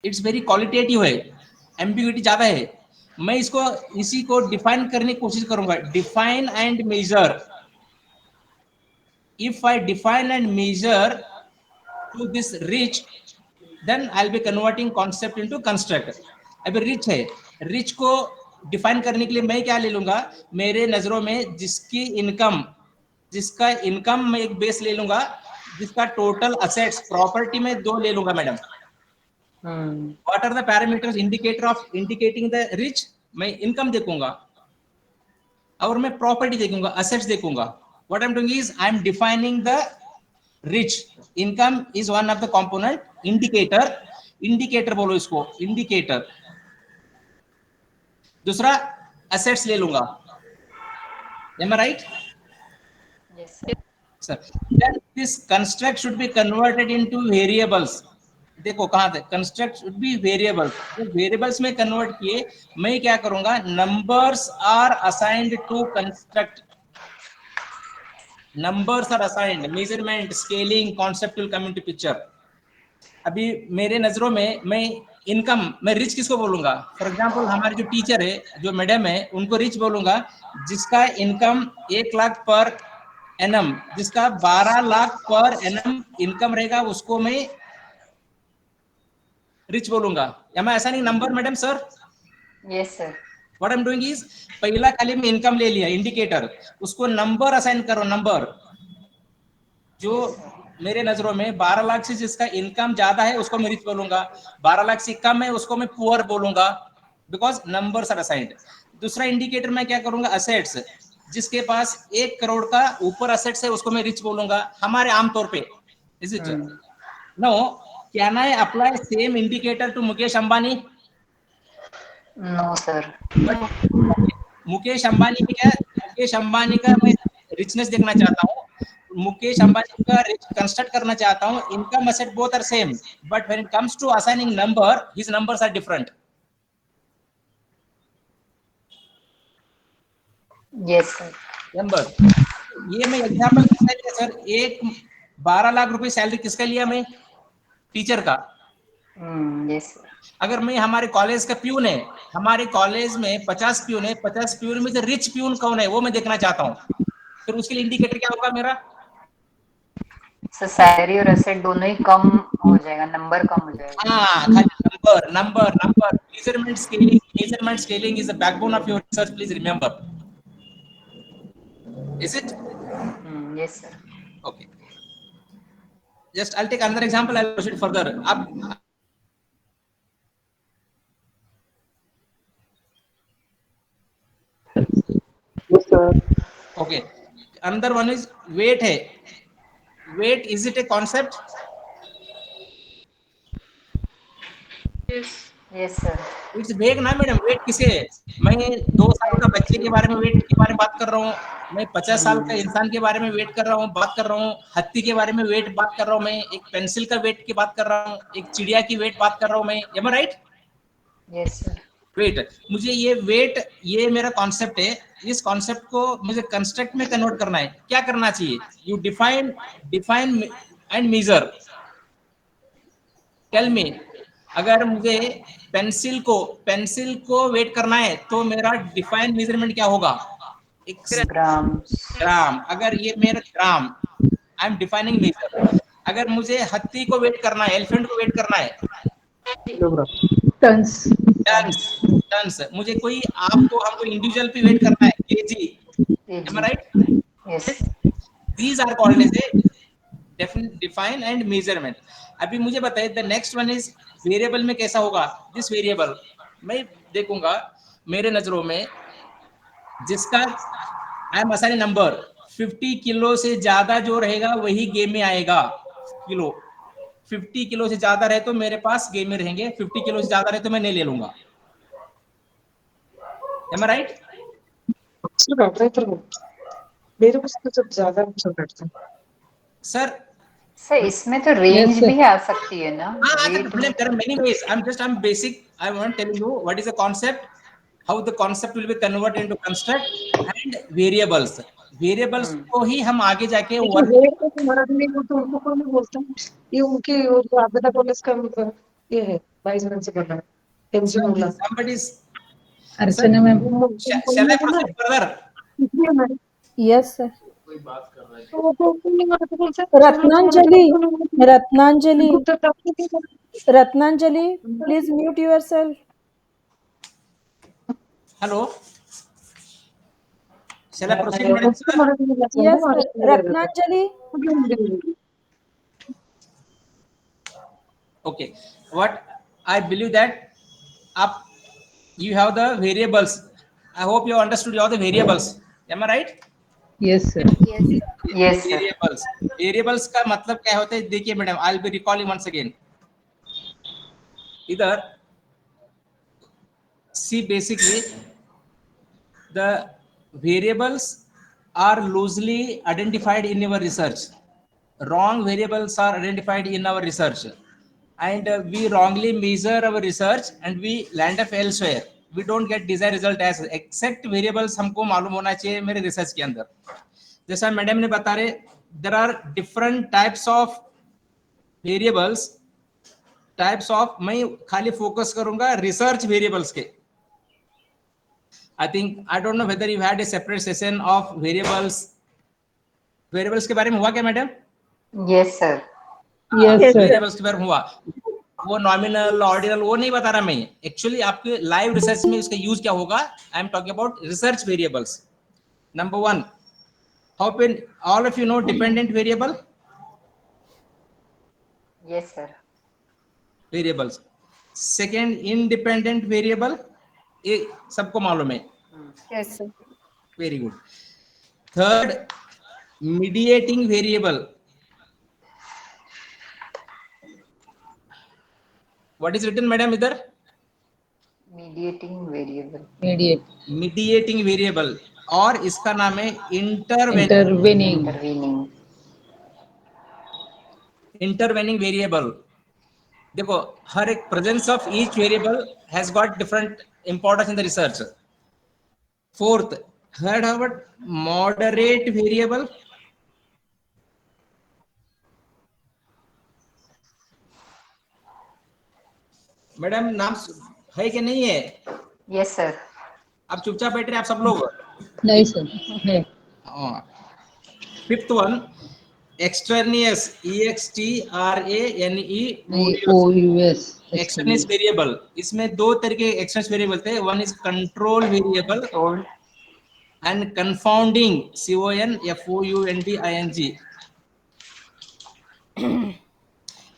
It's very qualitative है, ambiguity ज्यादा है। मैं इसको इसी को डिफाइन करने की कोशिश करूंगा, define and measure. If I define and measure to this rich, then I will be converting concept into construct. अभी रिच है, रिच को डिफाइन करने के लिए मैं क्या ले लूंगा, मेरे नजरों में जिसकी इनकम, जिसका इनकम मैं एक बेस ले लूंगा, जिसका टोटल असेट्स प्रॉपर्टी में 2 ले लूंगा madam. What are the parameters indicator of indicating the rich? मैं इनकम देखूंगा और मैं प्रॉपर्टी देखूंगा, असेट्स देखूंगा। What I am doing is I am defining the rich. Income is one of the component, indicator, indicator बोलो इसको, indicator. दूसरा assets ले लूंगा। Am I right? Yes sir. Sir, then this construct should be converted into variables। देखो कहां थे, construct should be variables. तो variables में कन्वर्ट किए, मैं क्या करूंगा, numbers are assigned to construct, numbers are assigned, measurement, scaling, concept will come into picture. अभी मेरे नजरों में मैं इनकम, मैं रिच किसको बोलूंगा? फॉर एग्जांपल हमारे जो टीचर है, जो मैडम है, उनको रिच बोलूंगा जिसका इनकम 1 लाख पर एनम, जिसका 12 लाख पर एनम इनकम रहेगा, उसको मैं रिच बोलूंगा। या मैं ऐसा नहीं number madam sir? Yes sir. What I am doing is, पहला खाली में इनकम ले लिया इंडिकेटर, उसको नंबर असाइन करो, नंबर। जो मेरे नजरों में 12 लाख से जिसका इनकम ज्यादा है उसको मैं रिच बोलूंगा, 12 लाख से कम है उसको मैं पुअर बोलूंगा, बिकॉज नंबर्स आर असाइन्ड। दूसरा इंडिकेटर मैं क्या करूंगा, असेट्स। जिसके पास 1 करोड़ का ऊपर असेट्स है उसको मैं रिच बोलूंगा, हमारे आमतौर पे। Is it? No, can I apply same indicator to Mukesh Ambani? No sir. Mukesh Ambani की क्या, मुकेश अंबानी का मैं रिचनेस देखना चाहता हूँ, मुकेश अंबानी का रिच कंस्ट्रक्ट करना चाहता हूँ, income asset both are same, but when it comes to assigning number, his numbers are different. Yes sir. Number, ये मैं एग्जांपल किसका लिया सर, एक 12 लाख रुपए सैलरी किसका लिया मैं, टीचर का। Yes sir. अगर मैं हमारे कॉलेज का प्यून है, हमारे कॉलेज में 50 प्यून है, 50 प्यून में से रिच प्यून कौन है वो मैं देखना चाहता हूँ, फिर उसके लिए इंडिकेटर क्या होगा मेरा? सर सैलरी और एसेट दोनों ही कम हो जाएगा, नंबर कम हो जाएगा। हाँ, खाली number number number. Measurement scaling is the backbone of your research, please remember. Is it? Yes sir. Okay, just I will take another example, I will proceed further. अब Yes, sir. Okay, another one is weight है। Weight, is it a concept? Yes sir. It's vague ना madam, wait किसे है? मैं 2 साल का बच्चे के बारे में वेट के बारे में बात कर रहा हूँ, मैं 50 साल का इंसान के बारे में वेट कर रहा हूँ, बात कर रहा हूँ, हाथी के बारे में वेट बात कर रहा हूँ, मैं एक पेंसिल का वेट की बात कर रहा हूँ, एक चिड़िया की वेट बात कर रहा हूँ मैं। M I right? Yes sir. Wait, मुझे ये वेट, ये मेरा कॉन्सेप्ट है, इस कॉन्सेप्ट को मुझे कंस्ट्रक्ट में कन्वर्ट करना है। क्या करना चाहिए? You define, define and measure. Tell me, अगर मुझे पेंसिल को वेट करना है तो मेरा डिफाइन मेजरमेंट क्या होगा? एक ग्राम्स। ग्राम। अगर ये मेरा ग्राम, आई एम डिफाइनिंग मेजर। अगर मुझे हत्ती को वेट करना है, एलिफेंट को वेट करना है, Kilogram. Tons. Turns, turns. मुझे कोई आपको हमको इंडिविजुअल पे वेट करना है, KG. Am I KG. Right? Yes. These are called as a define and measurement. अभी मुझे बताइए, the next one is variable में कैसा होगा? दिस वेरिएबल मैं देखूंगा मेरे नजरों में जिसका I am assigning number, 50 kilo से ज्यादा जो रहेगा वही गेम में आएगा। किलो, 50 किलो से ज्यादा रहे तो मेरे पास गेम में रहेंगे, 50 किलो से ज्यादा रहे तो मैं नहीं ले लूंगा। Am I right? अच्छा बैठ रहा है तो मेरे को तो जब ज्यादा अच्छा बैठता है। सर, सर इसमें तो Yes, रेंज sir. भी आ सकती है ना, हाँ, वेट में there तो। are many ways. I'm basic. I want to tell you what is the concept, how the concept will be converted into construct and variables. Variables को ही हम आगे जाके देखिए वर्क, वेट तो तुम्हारा भी नहीं, वो तो उनको कौन नहीं बोलता, ये उनके वो जो आबेदा कॉलेज का ये है। 22 जणांचं करणार त्यांची मुलं somebody's Archana ma'am. shall I proceed further? Yes sir. Ratnanjali Ratnanjali Ratnanjali please mute yourself. Hello, shall I proceed, madam sir? Yes sir. Ratnanjali. Okay, what I believe that up you have the variables. I hope you understood all the variables. Am I right? Yes sir. Yes, sir. Variables का मतलब क्या होता है देखिए madam, I will be recalling once again. इधर see basically the variables are loosely identified in your research. Wrong variables are identified in our research, and we wrongly measure our research and we land up elsewhere. We don't get desired result as exact variables हमको मालूम होना चाहिए मेरे research के अंदर. जैसा madam ने बता रहे, there are different types of variables. Types of, मैं खाली फोकस करूंगा रिसर्च वेरिएबल्स के. I think I don't know whether you had a separate session of variables. Variables के बारे में हुआ क्या madam? Yes, sir. Yes sir. Variables के बारे में हुआ. वो नॉमिनल ऑर्डिनल वो नहीं बता रहा मैं. एक्चुअली आपके लाइव रिसर्च में इसका यूज क्या होगा. I am talking about research variables. Number 1, how can all of you know dependent variable? Yes, sir. Variables. Second, independent variable, ये सबको मालूम है. Yes sir. Very good. Third, mediating variable. What is written madam इधर? Mediating variable. Mediate. Mediating variable, और इसका नाम है intervening intervening. Intervening. Variable. देखो, हर एक presence of each variable has got different importance in the research. Fourth, heard about moderate variable? Madam नाम है कि नहीं है? Yes, sir. आप चुपचाप बैठ रहे आप सब लोग. नहीं सर. है. Fifth one, extraneous, OUS. Extraneous variable. इसमें दो तरह के एक्सटर्नियस वेरिएबल थे. One is control variable Told. And confounding, CONFOUNDING.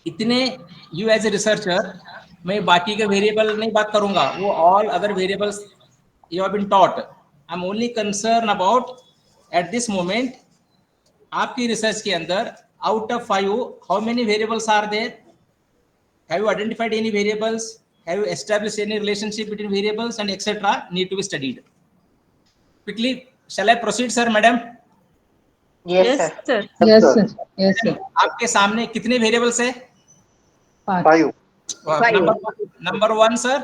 इतने यू एज ए रिसर्चर, मैं बाकी के वेरिएबल नहीं बात करूंगा. वो all other variables you have been taught. I am only concern about at this moment आपकी रिसर्च के अंदर out of 5 how many variables are there. Have you identified any variables? Have you established any relationship between variables and etcetera need to be studied. Quickly, shall I proceed, sir, madam? Yes, sir. Yes sir. Yes sir. आपके सामने कितने variables है? 5. Number 1 sir,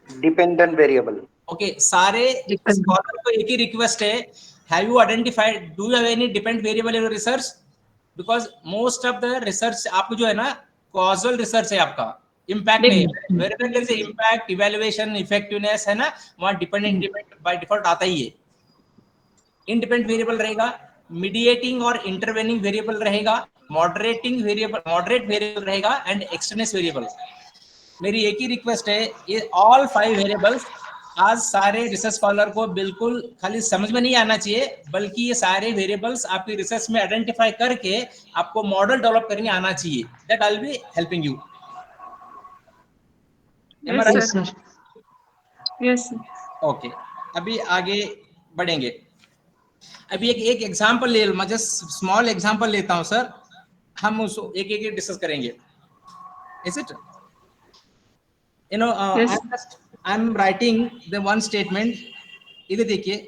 dependent variable. Okay. सारे scholar को एक ही request है, have you identified, do you have any dependent variable in your research? Because most of the research आपको जो है ना, कॉजल रिसर्च है आपका, इम्पैक्ट नहीं. वेरिएबल से इम्पैक्ट, इवैल्यूएशन, इफेक्टिवनेस है ना, वहां डिपेंडेंट बाय डिफॉल्ट आता ही है. इंडिपेंडेंट वेरिएबल रहेगा, मीडिएटिंग और इंटरवेनिंग वेरिएबल रहेगा, मॉडरेट वेरिएबल रहेगा एंड एक्सटर्नस वेरिएबल. मेरी एक ही रिक्वेस्ट है, ये ऑल 5 वेरिएबल्स आज सारे रिसर्च स्कॉलर को बिल्कुल खाली समझ में नहीं आना चाहिए, बल्कि ये सारे वेरिएबल्स आपकी रिसर्च में आइडेंटिफाई करके आपको मॉडल डेवलप करने आना चाहिए. That I will be helping you. Yes, sir. Yes, sir. Okay, अभी आगे बढ़ेंगे. अभी एक एग्जांपल ले, मैं जस्ट स्मॉल एग्जांपल लेता हूं सर, हम उसको एक एक डिस्कस करेंगे. Is it? You know, I am writing the one statement. इधर देखिए,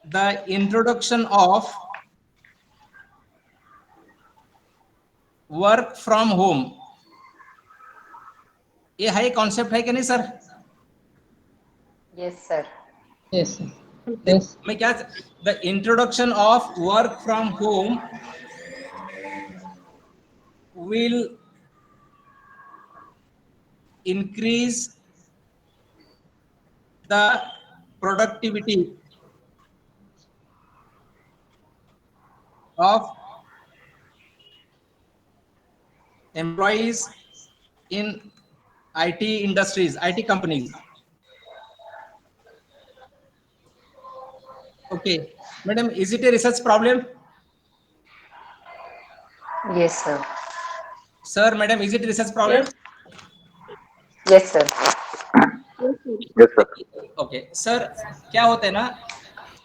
the introduction of work from home. ये है कॉन्सेप्ट है कि नहीं sir? Yes, sir. Yes sir. Yes. मैं क्या, the introduction of work from home will increase the productivity of employees in IT industries, IT companies. Okay, madam, is it a research problem? Yes, sir. Sir, madam, is it a research problem? Yes, sir. Yes, sir. Okay sir, क्या होता है ना,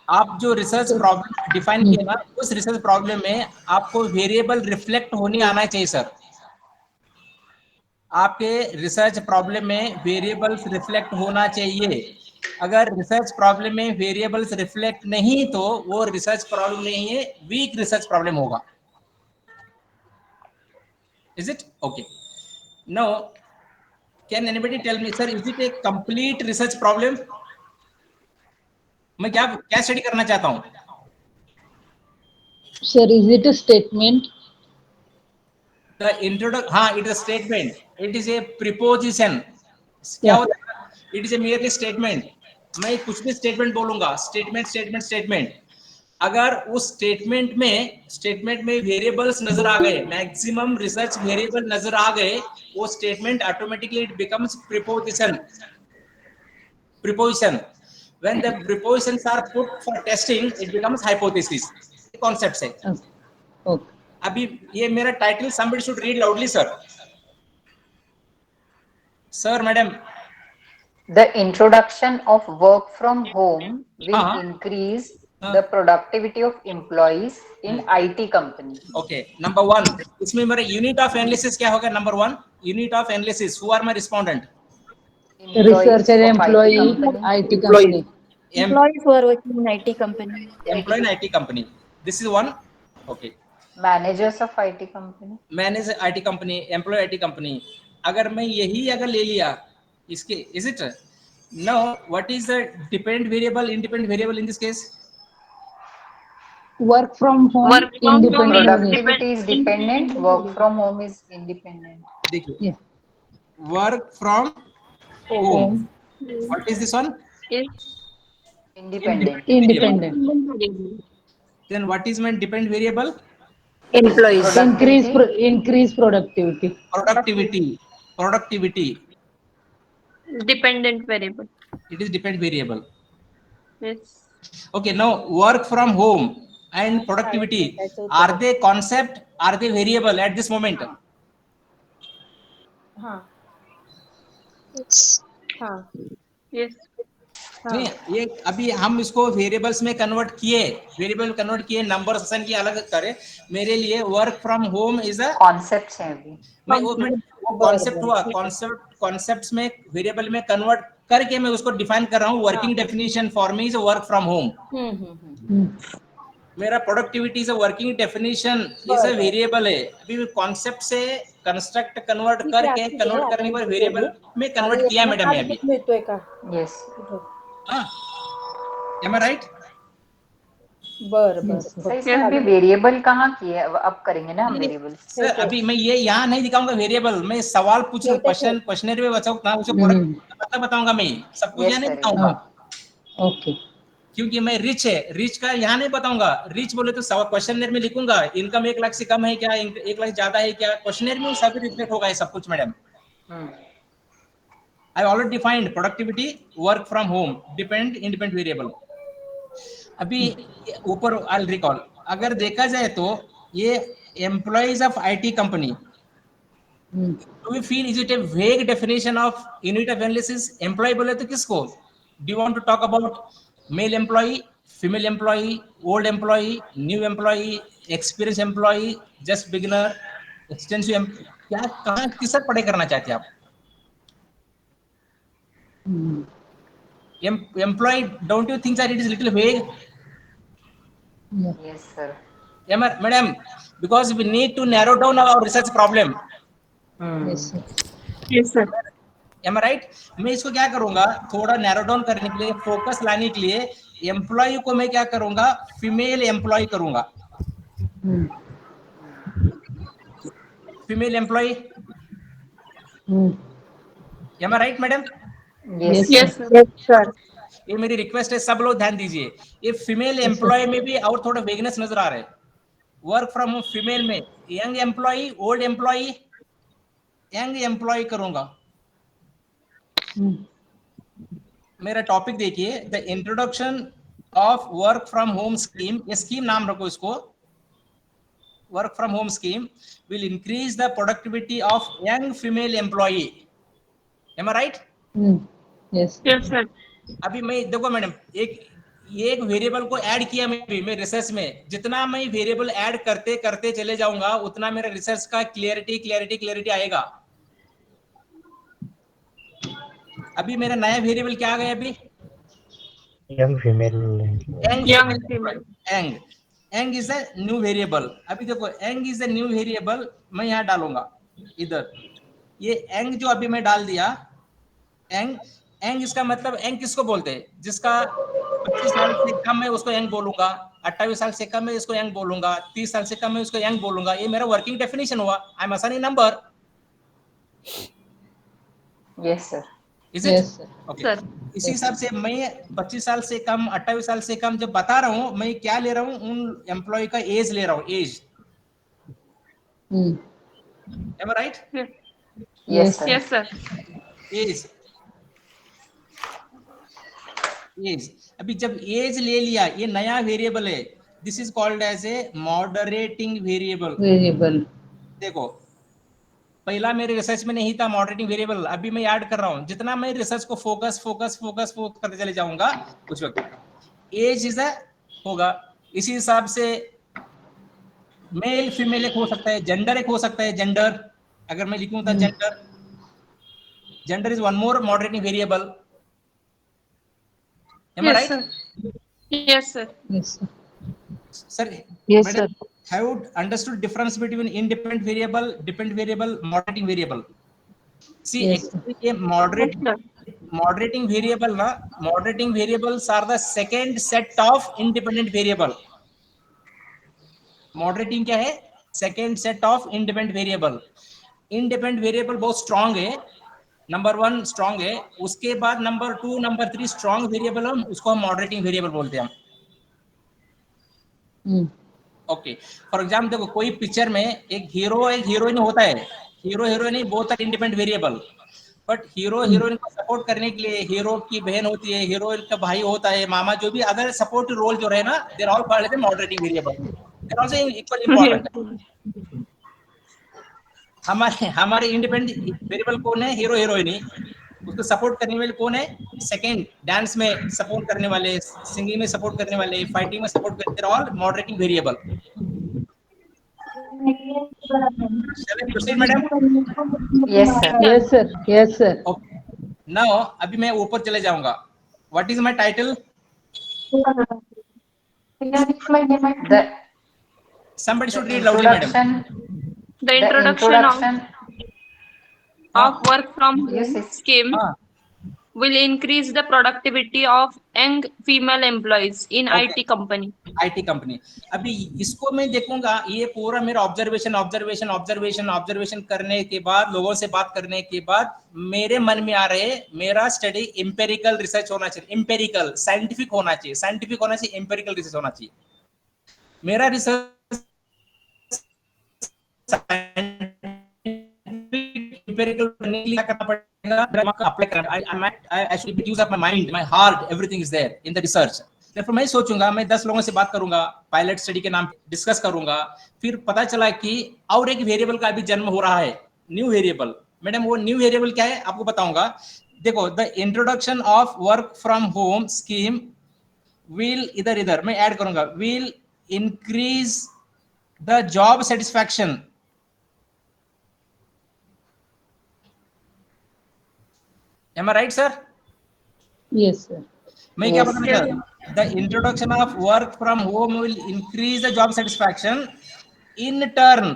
आप जो research problem define किए ना, उस research problem में आपको वेरिएबल रिफ्लेक्ट होने आना चाहिए सर। आपके रिसर्च प्रॉब्लम में वेरिएबल्स रिफ्लेक्ट होना चाहिए। अगर रिसर्च प्रॉब्लम में वेरिएबल्स रिफ्लेक्ट नहीं तो वो रिसर्च प्रॉब्लम नहीं है, वीक रिसर्च प्रॉब्लम होगा। Is it okay? Now can anybody tell me sir, is it a complete research problem? मैं क्या क्या स्टडी करना चाहता हूँ? Sir, is it a statement? The introduction, हाँ, it is a statement. It is a preposition. क्या Yeah. होता है? It is a merely statement. मैं कुछ भी स्टेटमेंट बोलूंगा, स्टेटमेंट स्टेटमेंट स्टेटमेंट। अगर उस स्टेटमेंट में वेरिएबल्स नजर आ गए, मैक्सिमम रिसर्च वेरिएबल नजर आ गए, वो statement automatically it becomes preposition. Preposition, when the prepositions are put for testing, it becomes hypothesis. Concept है। Okay. अभी ये मेरा title, somebody should read loudly sir. Sir, madam. The introduction of work from home will हाँ. increase हाँ. the productivity of employees in IT company. Okay, number 1, इसमें मेरा unit of analysis क्या होगा? Number 1, unit of analysis, who are my respondent? Researcher, of employee, IT company. IT company. Employees who are working in IT company. Employee in IT company, this is one. Okay, Managers of IT company. Manager IT company, employee IT company. अगर मैं यही अगर ले लिया इसके, is it? No, what is the dependent variable, independent variable in this case? Work from home, Work from home independent. Productivity is dependent, work from home is independent. देखिए, Yeah. Work from home, what is this one? is Independent. Independent. Then what is my dependent variable? employees. Increase productivity. Productivity, Dependent variable. it is dependent variable. Yes. Okay, now work from home and productivity, are they concept, are they variable at this moment? Yes. नहीं, ये अभी हम इसको variables में convert किए, variable convert किए, number session की अलग करें। मेरे लिए work from home is a Concepts है अभी. वो कॉन्सेप्ट हुआ, कॉन्सेप्ट्स में वेरिएबल में कन्वर्ट करके मैं उसको डिफाइन कर रहा हूँ। Working definition for me is work from home. मेरा productivity is a working definition, is a variable है। अभी कॉन्सेप्ट से कंस्ट्रक्ट कन्वर्ट करके, कन्वर्ट करने पर वेरिएबल में कन्वर्ट किया मैडम मैं अभी। Yes. हाँ, am I right? सर इसमें अभी वेरिएबल कहाँ किए? अब करेंगे ना हम वेरिएबल. सर अभी मैं ये यहाँ नहीं दिखाऊंगा वेरिएबल, मैं सवाल पूछ रहा हूँ, क्वेश्चनरी में बचाऊंगा, उसे मतलब बताऊंगा, मैं सब कुछ यहाँ नहीं बताऊंगा। Okay. क्योंकि मैं रिच है, रिच का यहाँ नहीं बताऊंगा। रिच बोले तो क्वेश्चनर में लिखूंगा, इनकम 1 लाख से कम है क्या, 1 लाख ज्यादा है क्या, क्वेश्चनर में सब रिफ्लेक्ट होगा ये सब कुछ madam. I already defined productivity, work from home, depend, independent variable. अभी ऊपर I'll recall, अगर देखा जाए तो ये employees of IT company, do we feel is it a vague definition of unit of analysis? Employee बोले तो किसको? Do you want to talk about male employee, female employee, old employee, new employee, experienced employee, just beginner, extensive, क्या कहाँ किस पर पढ़ाई करना चाहते हैं आप? Employee, don't you think that it is little vague? Yes sir. Yeah, madam, because we need to narrow down our research problem. Yes, sir. Yes, sir. Am I right? मैं इसको क्या करूंगा, थोड़ा नैरो डाउन करने के लिए, focus लाने के लिए, एम्प्लॉय को मैं क्या करूंगा, फीमेल एम्प्लॉय करूंगा। Female employ, Am I right, madam? Yes, Yes, sir. sir. Yes, sir. ये मेरी रिक्वेस्ट है, सब लोग ध्यान दीजिए। ये फीमेल एम्प्लॉय में भी और थोड़ा वेगनेस नजर आ रहा है। वर्क फ्रॉम होम फीमेल में young employee, old employee, young employee करूंगा। मेरा टॉपिक देखिए, the introduction of work from home scheme, ये स्कीम नाम रखो इसको, work from home scheme will increase the productivity of young female employee. Am I right? Yes. Yes, sir. अभी मैं देखो मैडम, एक वेरिएबल को ऐड किया मैं रिसर्च में, जितना मैं वेरिएबल ऐड करते करते चले जाऊंगा उतना मेरा रिसर्च का क्लियरिटी आएगा। अभी मेरा नया वेरिएबल क्या आ गया अभी? Young female. Young female. Ang is a new variable. अभी देखो, एंग इज अ न्यू वेरिएबल, मैं यहाँ डालूंगा इधर। ये एंग जो अभी मैं डाल दिया, एंग, एंग इसका मतलब एंग किसको बोलते हैं? जिसका 25 साल से कम है उसको यंग बोलूंगा, 28 साल से कम है इसको यंग बोलूंगा, 30 साल से कम है उसको यंग बोलूंगा। ये मेरा वर्किंग डेफिनेशन हुआ। I am assigning number. Yes, sir. Is it? Yes, sir. Okay. Sir. इसी हिसाब से मैं 25 साल से कम, 28 साल से कम जब बता रहा हूं, मैं क्या ले रहा हूं? उन एम्प्लॉय का एज ले रहा हूं, age. Am I right? Yes, sir. Yes, sir. Age, age. अभी जब एज ले लिया, ये नया वेरिएबल है, this is called as a moderating variable. Variable. देखो, पहला मेरे रिसर्च में नहीं था मॉडरेटिंग वेरिएबल, अभी मैं ऐड कर रहा हूं। जितना मैं रिसर्च को फोकस करते चले जाऊंगा, उस वक्त एज इज होगा। इसी हिसाब से मेल फीमेल एक हो सकता है, जेंडर एक हो सकता है, जेंडर अगर मैं लिखूं तो gender is one more moderating variable. Am I Yes, right? sir. Yes, sir. Yes, sir. Sir, Yes, madam, sir. have you understood difference between independent variable, dependent variable, moderating variable? See, Yes, actually a Yes, sir. moderating variable na, moderating variables are the second set of independent variable. Moderating क्या है? Second set of independent variable. Independent variable बहुत strong है, number 1 strong है, उसके बाद number 2, number 3 strong variable, हम उसको हम मॉडरेटिंग वेरिएबल बोलते हैं हम। ओके, फॉर एग्जाम्पल देखो, कोई पिक्चर में एक हीरो एक हीरोइन होता है, hero heroine both are independent variable, but hero heroine को सपोर्ट करने के लिए हीरो की बहन होती है, हीरोइन का भाई होता है, मामा, जो भी अदर सपोर्ट रोल जो रहे ना, they are all called as moderating variable. They are also equally important. हमारे इंडिपेंडेंट वेरिएबल कौन है? Hero heroine. उसको सपोर्ट करने वाले कौन है? सेकंड, डांस में सपोर्ट करने वाले, सिंगिंग में सपोर्ट करने वाले, फाइटिंग में सपोर्ट करने वाले, all moderating variable. Shall I proceed, madam? Yes, sir. Yes, sir. Yes, sir. Okay. Now, अभी मैं ऊपर चले जाऊंगा। What is my title? The Somebody should read loudly, madam. The introduction of work from Yes, home yes. scheme हाँ, will increase the productivity of young female employees in Okay. IT company. IT company. अभी इसको मैं देखूंगा, ये पूरा मेरा observation करने के बाद, लोगों से बात करने के बाद मेरे मन में आ रहे, मेरा स्टडी इंपेरिकल रिसर्च होना चाहिए, इंपेरिकल साइंटिफिक होना चाहिए, इंपेरिकल रिसर्च होना चाहिए। मेरा रिसर्च empirical करने के लिए क्या करना पड़ेगा? दिमाग का अप्लाई करना। I should use up my mind, my heart, everything is there in the research. Therefore मैं सोचूंगा, मैं 10 लोगों से बात करूंगा, पायलट स्टडी के नाम डिस्कस करूंगा, फिर पता चला कि और एक वेरिएबल का अभी जन्म हो रहा है, न्यू वेरिएबल। मैडम, वो न्यू वेरिएबल क्या है आपको बताऊंगा। देखो, the introduction of work from home scheme will, इधर मैं ऐड करूंगा, will increase the job satisfaction. Am I right, sir? Yes, sir. मैं क्या बताना चाह रहा हूँ? The introduction of work from home will increase the job satisfaction. In turn,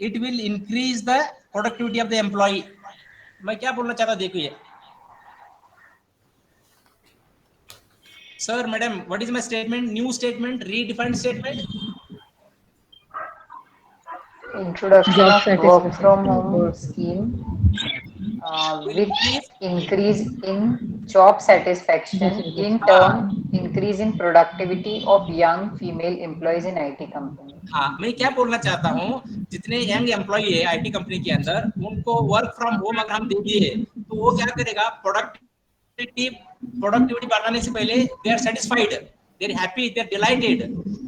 it will increase the productivity of the employee. मैं क्या बोलना चाहता हूँ, देखो ये। Sir, madam, what is my statement? New statement, redefined statement. Introduction Job of work satisfaction. from home scheme With increase in job satisfaction, in turn, increase in productivity of young female employees in IT company. हाँ, मैं क्या बोलना चाहता हूँ, जितने young employee है IT company के अंदर, उनको वर्क फ्रॉम होम अगर हम दे दिए तो वो क्या करेगा, प्रोडक्टिविटी बढ़ाने से पहले they are satisfied, they are happy, they are delighted,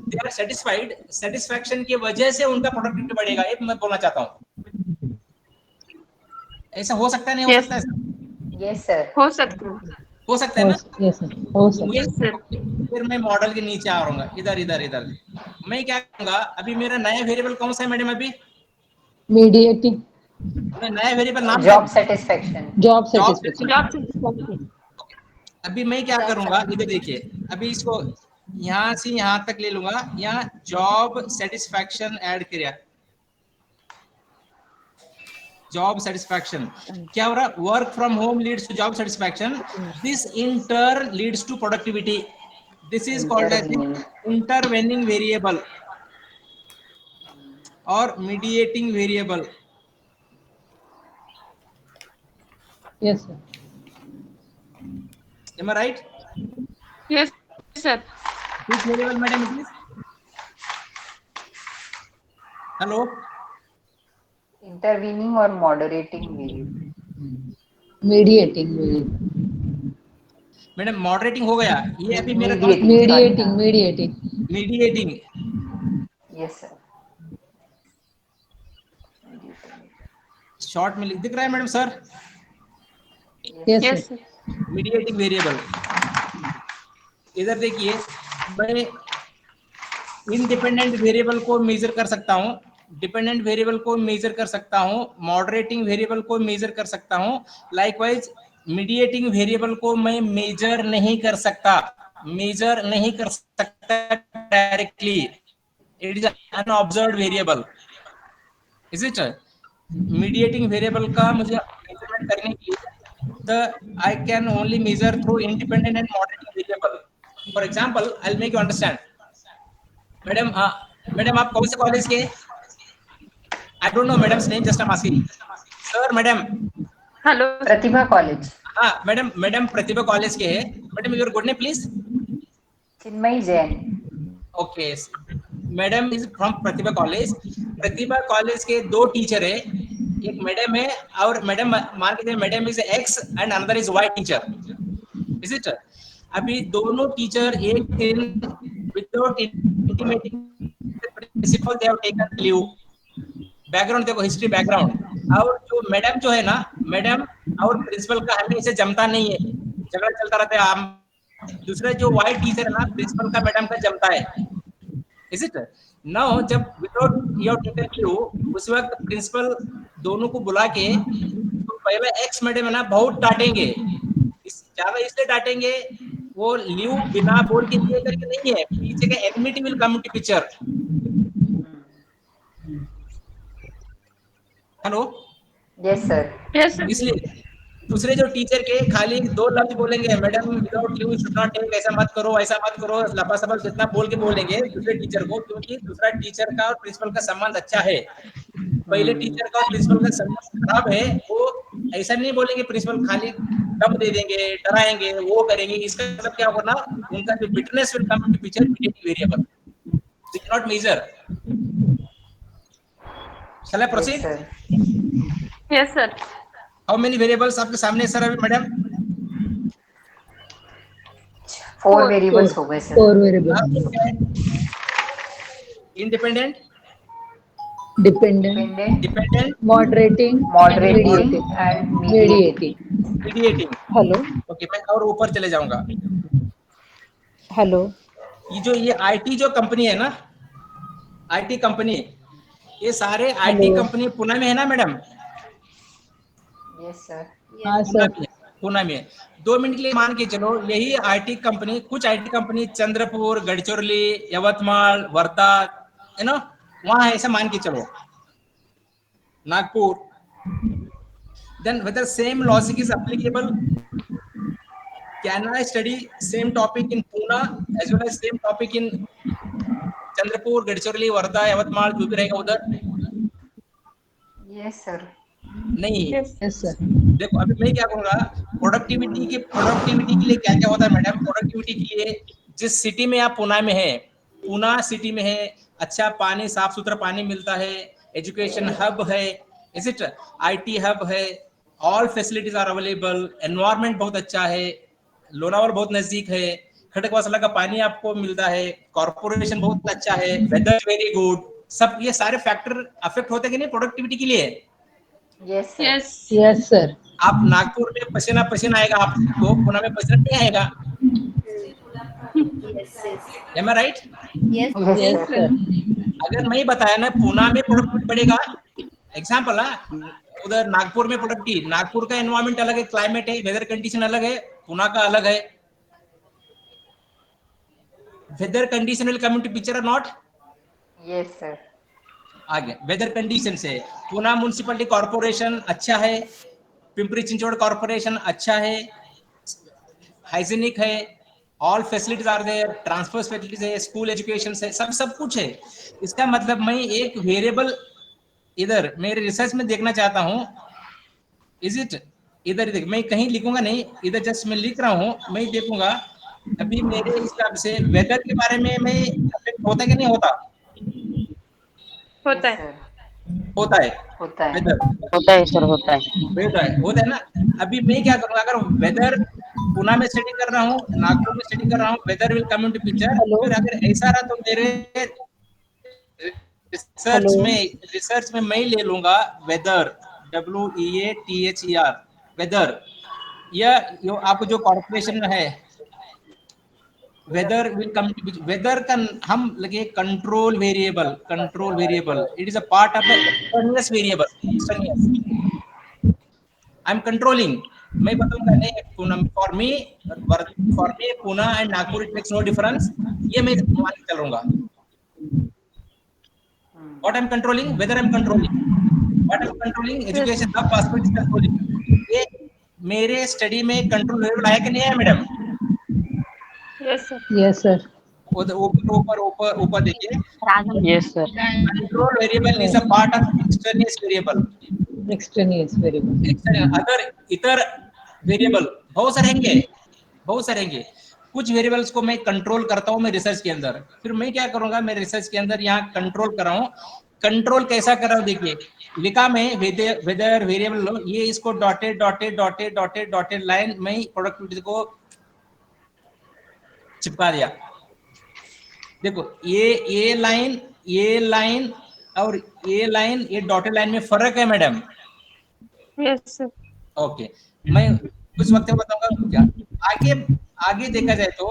they are satisfied, satisfaction की वजह से उनका प्रोडक्टिविटी बढ़ेगा, ये मैं बोलना चाहता हूँ। ऐसा हो सकता है, नहीं हो Yes. सकता है? Yes, sir. हो सकता है। हो सकता है ना? Yes, sir. हो सकता है। Yes, sir. फिर मैं मॉडल के नीचे आ रहा हूँ, इधर इधर इधर मैं क्या करूंगा, अभी मेरा नया वेरिएबल कौन सा है मैडम? अभी Mediating मैं नया वेरिएबल नाम Job satisfaction. job satisfaction. Job satisfaction. अभी मैं क्या करूंगा, इधर देखिए, अभी इसको यहाँ से यहाँ तक ले लूंगा, यहाँ जॉब सेटिस्फैक्शन ऐड किया, जॉब सेटिस्फैक्शन क्या हो रहा, work from home leads to job satisfaction, this in turn leads to productivity, this is called as intervening variable और mediating variable. Yes, sir. Am I right? Yes, sir. Which variable, madam, it is? Hello? Intervening or moderating variable. Mediating. Madam moderating हो गया, ये अभी मेरा Mediating. Mediating. Yes, sir. Short में दिख रहा है madam sir, Yes, Yes, sir. sir. Mediating variable. इधर देखिए, मैं इंडिपेंडेंट वेरिएबल को मेजर कर सकता हूँ, डिपेंडेंट वेरिएबल को मेजर कर सकता हूँ, मॉडरेटिंग वेरिएबल को मेजर कर सकता हूँ, लाइकवाइज मीडिएटिंग वेरिएबल को मैं मेजर नहीं कर सकता directly, it is unobserved variable, is it? Mediating variable का मुझे मेजरमेंट करने के लिए I can only measure through independent and moderating variable. For example, I'll make you understand. Madam, madam, आप कौन से कॉलेज के? I don't know madam's name, just I'm asking. Sir, madam. Hello. Pratibha College. हाँ, madam प्रतिभा college के है. Madam, your good name, please. Chinmay Jain. Okay. Madam is from Pratibha college. Pratibha college के दो teacher है, एक madam है और madam मान के madam is X and another is Y teacher, is it? अभी दोनों टीचर एक दिन without intimating principal they have taken leave, background देखो, हिस्ट्री बैकग्राउंड, और जो मैडम जो है ना, मैडम और प्रिंसिपल का हमेशा जमता नहीं है, झगड़ा चलता रहता है। दूसरा जो वाई टीचर है ना, प्रिंसिपल का मैडम का जमता है, इज इट? नाउ जब विदाउट योर टेकन लीव, उस वक्त प्रिंसिपल दोनों को बुला के तो पहले एक्स मैडम है ना बहुत डांटेंगे, ज्यादा इसलिए डांटेंगे, वो लीव बिना बोल के दिए करके नहीं है, पीछे का enmity will come to picture. Hello? Yes, sir. Yes, sir. इसलिए दूसरे जो टीचर के खाली दो लफ्ज बोलेंगे, madam without leave should not take, ऐसा मत करो, ऐसा मत करो, लफासफल जितना बोल के बोलेंगे दूसरे टीचर को, क्योंकि दूसरा टीचर का और प्रिंसिपल का संबंध अच्छा है। पहले टीचर का और प्रिंसिपल का संबंध खराब है, वो ऐसा नहीं बोलेंगे, प्रिंसिपल खाली दम दे देंगे, डराएंगे, वो करेंगे, इसका मतलब क्या होगा, उनका जो witness will come to picture mediating variable, we can not measure. Shall I proceed? Yes, sir. Yes, sir. How many variables आपके सामने सर अभी मैडम? 4 variables हो गए, sir. 4 variables. Independent, Dependent, dependent, moderating, Moderating and mediating. Mediating. Hello. Okay, मैं और ऊपर चले जाऊंगा। Hello. ये आईटी जो कंपनी है ना, आईटी कंपनी, ये सारे आईटी कंपनी पुणे में है ना मैडम? Yes, sir. हाँ सर. पुणे में 2 मिनट के लिए मान के चलो, यही आईटी कंपनी, कुछ IT company Chandrapur, Gadchiroli, Yavatmal, Wardha, you know, वहां है, ऐसा मान के चलो, Nagpur. Then whether same logic is applicable, can I study same topic in Pune as well as same topic in Chandrapur, Gadchiroli, Wardha, Yavatmal, जो भी रहेगा उधर? Yes, sir. नहीं। Yes. Yes, sir. देखो अभी मैं क्या कहूँगा, प्रोडक्टिविटी के लिए क्या क्या होता है मैडम। प्रोडक्टिविटी के लिए जिस सिटी में आप पुणे में है, पुणे सिटी में है, अच्छा पानी, साफ सुथरा पानी मिलता है, एजुकेशन हब है, इज इट, आईटी हब है, all facilities are available, environment बहुत अच्छा है, लोनावाला बहुत नजदीक है, खड़कवासला का पानी आपको मिलता है, कॉर्पोरेशन बहुत अच्छा है, वेदर वेरी गुड, सब ये सारे फैक्टर अफेक्ट होते हैं कि नहीं प्रोडक्टिविटी के लिए। Yes, sir. Yes. Yes, sir. आप नागपुर में पसीना पसीना आएगा आपको, पुणे में पसीना नहीं आएगा। Am I right? Yes, Yes, sir. sir. अगर नहीं बताया ना पुणे में प्रोडक्टिविटी बढ़ेगा, एग्जाम्पल है, उधर नागपुर में प्रोडक्टिव, नागपुर का एनवायरमेंट अलग है, क्लाइमेट है, वेदर कंडीशन अलग है, पुणे का अलग है। Weather condition will come into picture और नॉट। Yes, sir. आगे वेदर कंडीशन से पुणे म्युनिसिपलिटी कॉर्पोरेशन अच्छा है, पिंपरी चिंचवड़ कॉर्पोरेशन अच्छा है, हाइजीनिक है, all facilities are there, transport facilities है, स्कूल एजुकेशन है, सब कुछ है। इसका मतलब मैं एक वेरिएबल इधर मेरे रिसर्च में देखना चाहता हूँ, इज इट, इधर देख, मैं कहीं लिखूंगा नहीं, इधर जस्ट मैं लिख रहा हूँ, मैं देखूंगा अभी मेरे हिसाब से वेदर के बारे में मैं अफेक्ट होता है कि नहीं होता। होता Yes, है। sir. होता है होता है। वेदर, होता है सर, होता है। होता है ना। अभी मैं क्या करूंगा, अगर वेदर पुणे में स्टडी कर रहा हूँ, नागपुर में स्टडी कर रहा हूँ, weather will come into picture. Hello? फिर अगर ऐसा रहा तो मेरे Hello? रिसर्च में मैं ले लूंगा वेदर, WEATHER, वेदर, या आपको जो कॉर्पोरेशन है, वेदर विल कम, वेदर का हम लगे control variable, it is a part of the extraneous variable, extraneous I am controlling. मैं बताऊंगा नहीं, for me Pune and Nagpur it makes no difference, ये मैं मान के चलूंगा। What I am controlling, weather I am controlling, what I am controlling, education hub passport is controlling. ये मेरे स्टडी में कंट्रोल वेरिएबल आया कि नहीं आया madam. Yes, sir. Yes, sir. ऊपर देखिए, yes sir. Control variable is a part of extraneous variable, Extraneous variable. अगर इतर वेरिएबल बहुत सारे होंगे, कुछ वेरिएबल्स को मैं कंट्रोल करता हूं मैं रिसर्च के अंदर। फिर मैं क्या करूंगा, मैं रिसर्च के अंदर यहाँ कंट्रोल कर रहा हूँ। कंट्रोल कैसा कर रहा हूँ देखिए, लिखा मैं वेदर वेरिएबल, ये इसको डॉटेड लाइन में प्रोडक्टिविटी को चिपका दिया। देखो ये लाइन और ये लाइन, ये डॉटेड लाइन में फर्क है मैडम। Yes, sir. ओके, मैं कुछ वक्त में बताऊंगा क्या। आगे देखा जाए तो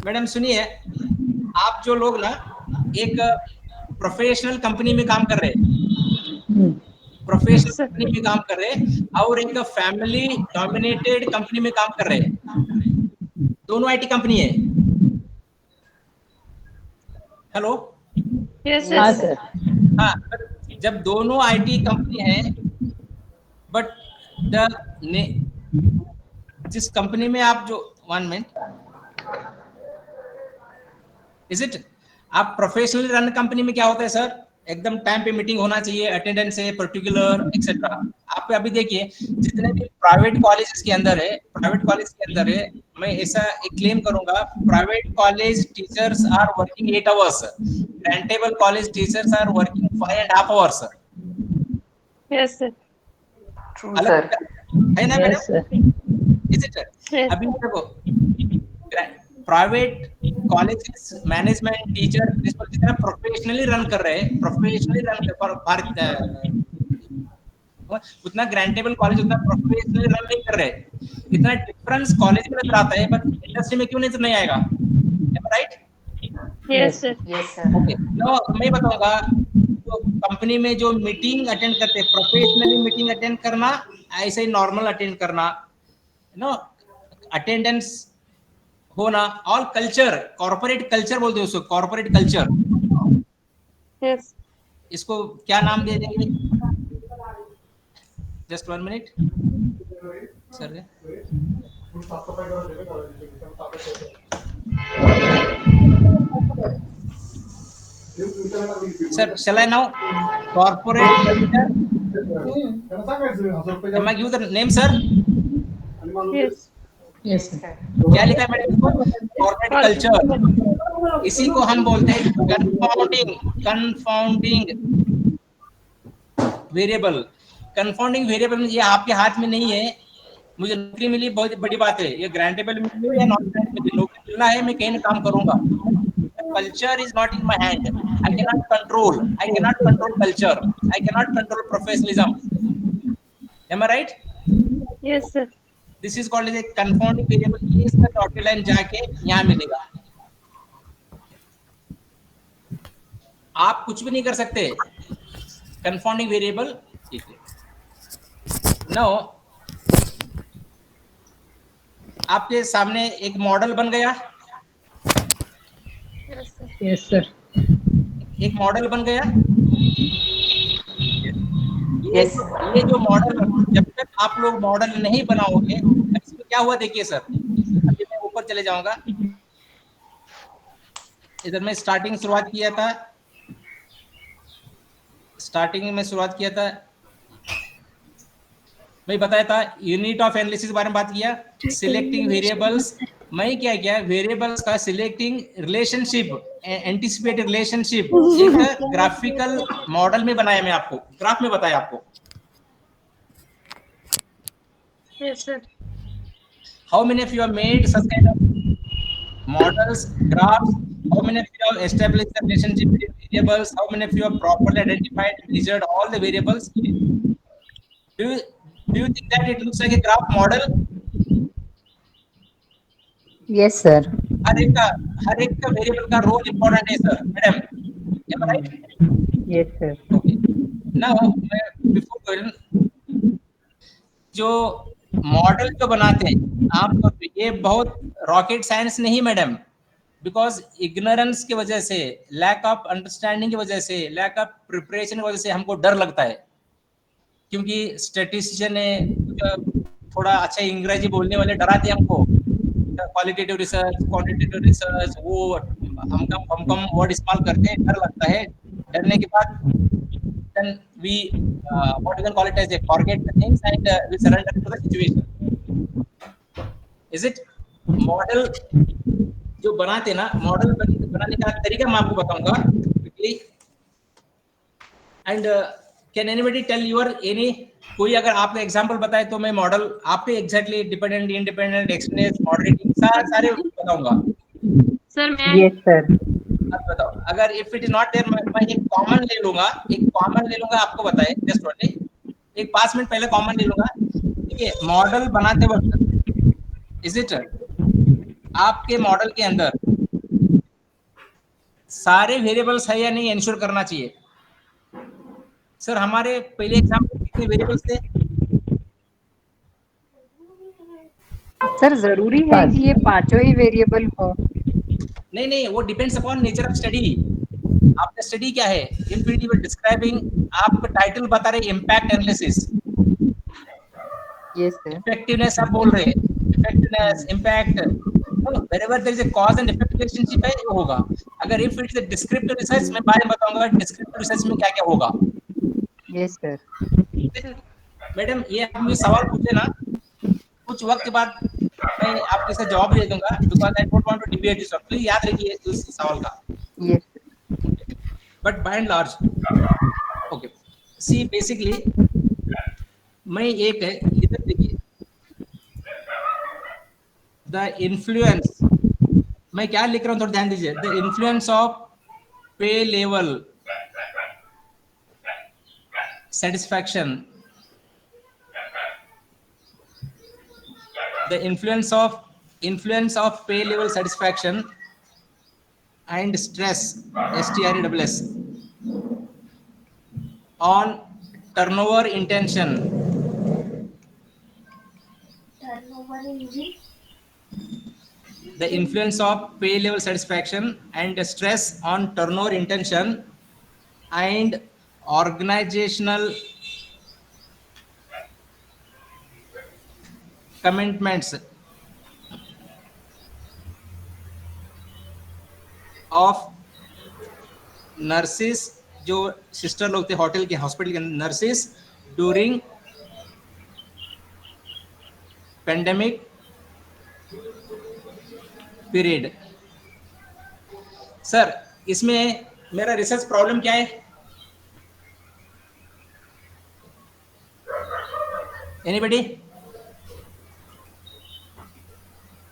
मैडम सुनिए, आप जो लोग ना एक प्रोफेशनल कंपनी में काम कर रहे हैं, प्रोफेशनल Yes, sir. कंपनी में काम कर रहे हैं, और एक फैमिली डोमिनेटेड कंपनी में काम कर रहे हैं, दोनों आईटी कंपनी है। हेलो, Yes, हाँ sir. सर। हाँ, जब दोनों आईटी कंपनी है, बट जिस कंपनी में आप जो 1 मिनट, इज इट, आप प्रोफेशनली रन कंपनी में क्या होता है सर, एकदम टाइम पे मीटिंग होना चाहिए, अटेंडेंस है पर्टिकुलर एक्सेट्रा। आप अभी देखिए जितने भी प्राइवेट कॉलेजेस के अंदर है, मैं ऐसा एक क्लेम करूंगा, private college teachers are working 8 hours, grantable college teachers are working 5.5 hours. Yes, sir. True, sir. है ना Yes, madam, sir. Is it. Yes. अभी देखो private colleges management teacher principal जितना प्रोफेशनली रन कर रहे हैं, उतना ग्रांटेबल कॉलेज उतना प्रोफेशनली रन नहीं कर रहे। इतना डिफरेंस कॉलेज में नजर आता है, बट इंडस्ट्री में क्यों नजर नहीं आएगा, right. Yes, sir. Yes, sir. Okay, no मैं बताऊंगा, तो कंपनी में जो मीटिंग अटेंड करते हैं, प्रोफेशनली मीटिंग अटेंड करना, ऐसे ही नॉर्मल अटेंड करना, नो अटेंडेंस होना, ऑल कल्चर, कॉर्पोरेट कल्चर बोलते हैं उसको, कॉर्पोरेट कल्चर। Yes. इसको क्या नाम दे देंगे, just 1 minute sir. Sir, shall I now corporate culture Am I give the name, sir? Yes. Yes, sir. क्या लिखा है मैडम इसको? कॉर्पोरेट कल्चर, इसी को हम बोलते हैं कंफाउंडिंग वेरिएबल। कंफाउंडिंग वेरिएबल ये आपके हाथ में नहीं है। मुझे नौकरी मिली बहुत बड़ी बात है, ये ग्रांटेबल मिली हो या नॉन ग्रांटेबल, नौकरी मिलना है, मैं कहीं ना काम करूंगा। Culture is not in my hand, I cannot control culture, I cannot control professionalism. Am I right? Yes, sir. This is called as a confounding variable. ये इसका डॉटेड लाइन जाके यहाँ मिलेगा। आप कुछ भी नहीं कर सकते, कंफाउंडिंग वेरिएबल। ठीक है, नाउ आपके सामने एक मॉडल बन गया। Yes, sir. Yes, sir. एक मॉडल बन गया। Yes. ये जो मॉडल, जब तक आप लोग मॉडल नहीं बनाओगे, इसमें क्या हुआ देखिए सर। अभी मैं ऊपर चले जाऊंगा। इधर मैं शुरुआत किया था, मैं बताया था यूनिट ऑफ एनालिसिस के बारे में बात किया, सिलेक्टिंग वेरिएबल्स। मैं क्या किया, वेरिएबल्स का सिलेक्टिंग रिलेशनशिप, एंटिसिपेटेड रिलेशनशिप एक ग्राफिकल मॉडल में बनाया, मैं आपको ग्राफ में बताया आपको। Yes, sir. How many of you have made such kind of models, graphs? How many of you have established the relationship between variables? How many of you have properly identified and measured all the variables? Do you think that it looks like a graph model? Yes, sir. हर एक का variable का role important है sir, madam, am I right? Yes, sir. Okay. Now, before going, जो model जो बनाते हैं आप, ये बहुत रॉकेट साइंस नहीं मैडम, बिकॉज इग्नोरेंस की वजह से, लैक ऑफ अंडरस्टैंडिंग की वजह से, लैक ऑफ प्रिपरेशन की वजह से हमको डर लगता है। क्योंकि स्टैटिस्टिशियन है, थोड़ा अच्छा अंग्रेजी बोलने वाले डराते हैं हमको। क्वालिटेटिव रिसर्च, क्वांटिटेटिव रिसर्च, वो हम वर्ड इस्तेमाल करते हैं, डर लगता है। डरने के बाद then we what you can call it as a forget the things and we surrender to the situation. Is it? Model जो बनाते ना, मॉडल बनाने का तरीका मैं आपको बताऊंगा quickly. And can anybody tell your any, कोई अगर आपका एग्जांपल बताए तो मैं मॉडल आप पे exactly dependent, independent, extended, moderating सारे बताऊंगा। Sir, may I? Yes, sir. अब बताओ, अगर if it is not there, मैं एक कॉमन ले लूंगा, आपको बताए जस्ट ओनली एक 5 मिनट पहले कॉमन ले लूंगा। ठीक है, मॉडल बनाते वक्त इज इट आपके मॉडल के अंदर सारे वेरिएबल्स है या नहीं इंश्योर करना चाहिए। सर हमारे पहले एग्जांपल कितने वेरिएबल्स थे? सर जरूरी है कि ये पांचों ही वेरिएबल हो? नहीं, वो depends upon nature of study. आपका स्टडी क्या है? इफ यू आर डिस्क्राइबिंग, आपका टाइटल बता रहे impact analysis. Yes sir. Effectiveness आप बोल रहे हैं, effectiveness, impact, wherever there is a cause and effect relationship है, वो होगा। अगर if it's a descriptive research, मैं बारे में बताऊंगा descriptive research में क्या-क्या होगा। Yes sir. मैडम ये आप मुझे सवाल पूछे ना, कुछ वक्त के बाद मैं आपके साथ जवाब दे दूंगा, because I don't want to debate this one. Please याद रखिए इस सवाल का। Yes. But by and large, okay. See basically, मैं एक है इधर देखिए, the influence, मैं क्या लिख रहा हूँ थोड़ा ध्यान दीजिए। The influence of pay level satisfaction, the influence of pay level satisfaction and stress, STRESS, on turnover intention, the influence of pay level satisfaction and stress on turnover intention and organizational commitments of nurses, जो sister लोग थे hotel के, hospital के nurses, during pandemic period. Sir इसमें मेरा research problem क्या है? Anybody?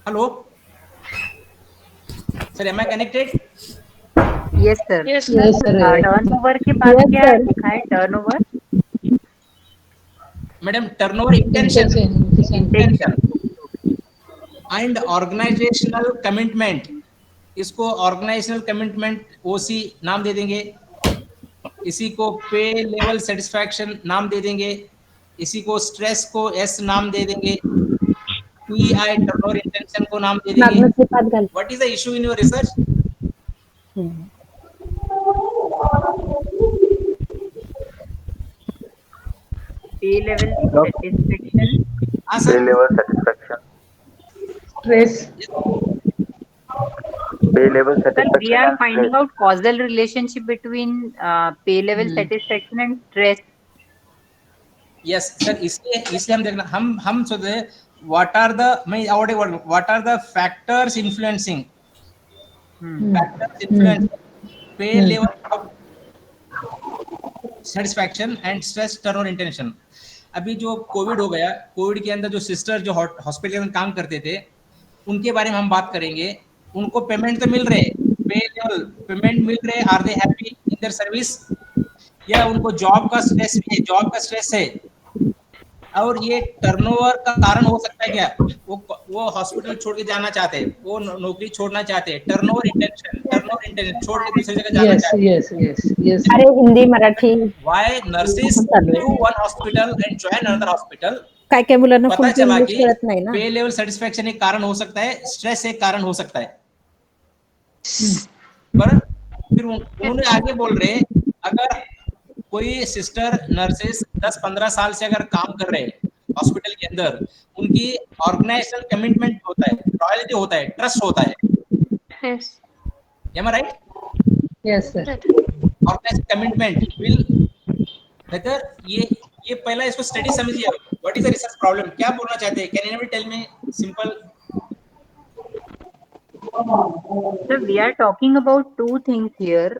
Hello sir, am I connected? Yes, sir. Yes, Yes, sir. Turnover के बाद Yes, क्या sir. लिखा है? Turnover madam turnover intention Intention. And organisational commitment, इसको ऑर्गेनाइजेशनल कमिटमेंट ओसी नाम दे देंगे, इसी को पे लेवल सेटिस्फैक्शन नाम दे देंगे, इसी को स्ट्रेस को एस नाम दे देंगे, पीआई टर्नओवर इंटेंशन को नाम दे देंगे. What is the issue in your research? पे लेवल सेटिस्फेक्शन. हाँ sir, level satisfaction. Stress. Pay level Sir, we satisfaction are and finding stress. out causal relationship between pay level satisfaction and stress. Yes sir, इसलिए हम देखना, हम सोचे what are the, मैं already what are the factors influencing, factors influence पे level of satisfaction and stress turnover intention. अभी जो Covid हो गया, कोविड के अंदर जो सिस्टर जो हॉस्पिटल में काम करते थे, उनके बारे में हम बात करेंगे. उनको पेमेंट तो मिल रहे, पे लेवल पेमेंट मिल रहे, are they happy in their service, या उनको जॉब का स्ट्रेस है? और ये टर्नओवर का कारण हो सकता है क्या? वो हॉस्पिटल छोड़ के जाना चाहते हैं, वो नौकरी छोड़ना चाहते हैं, टर्नओवर इंटेंशन छोड़ के दूसरी जगह जाना Yes, चाहते हैं. yes. अरे Hindi Marathi Why nurses leave one hospital and join another hospital? काय काय मुलांना पता फुल चला इंग्लिश कि कळत नाही ना. पे लेवल सेटिस्फैक्शन एक कारण हो सकता है, स्ट्रेस एक कारण हो सकता है. पर फिर उन्होंने आगे बोल रहे, अगर कोई सिस्टर नर्सेस 10-15 साल से अगर काम कर रहे हैं हॉस्पिटल के अंदर, उनकी ऑर्गेनाइजेशनल कमिटमेंट होता है, लॉयल्टी होता है, ट्रस्ट होता है. yes, Am I right? Yes, sir. Organized commitment will whether ये पहला इसको स्टडी समझिए. What is the research problem, क्या बोलना चाहते हैं? Can anybody tell me simple? So we are talking about two things here.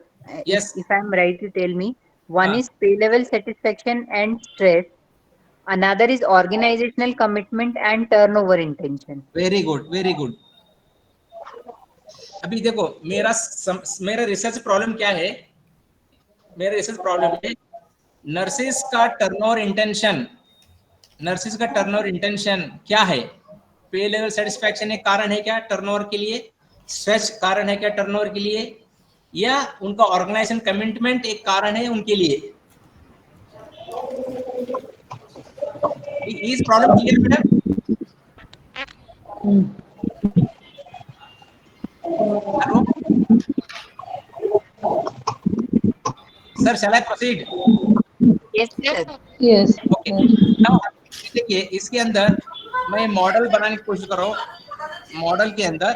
Yes. If I'm right, you tell me. One हाँ. is pay level satisfaction and stress. Another is organizational commitment and turnover intention. Very good. अभी देखो मेरा research problem क्या है? मेरा research problem है nurses का turnover intention क्या है? पे लेवल सेटिस्फैक्शन एक कारण है क्या टर्नओवर के लिए? स्ट्रेस कारण है क्या टर्नओवर के लिए? या उनका ऑर्गेनाइजेशन कमिटमेंट एक कारण है उनके लिए? Is problem clear madam? Hello sir, shall I proceed? Yes, sir. Yes. Okay. Now देखिए, इसके अंदर मैं मॉडल बनाने की कोशिश कर रहा हूँ. मॉडल के अंदर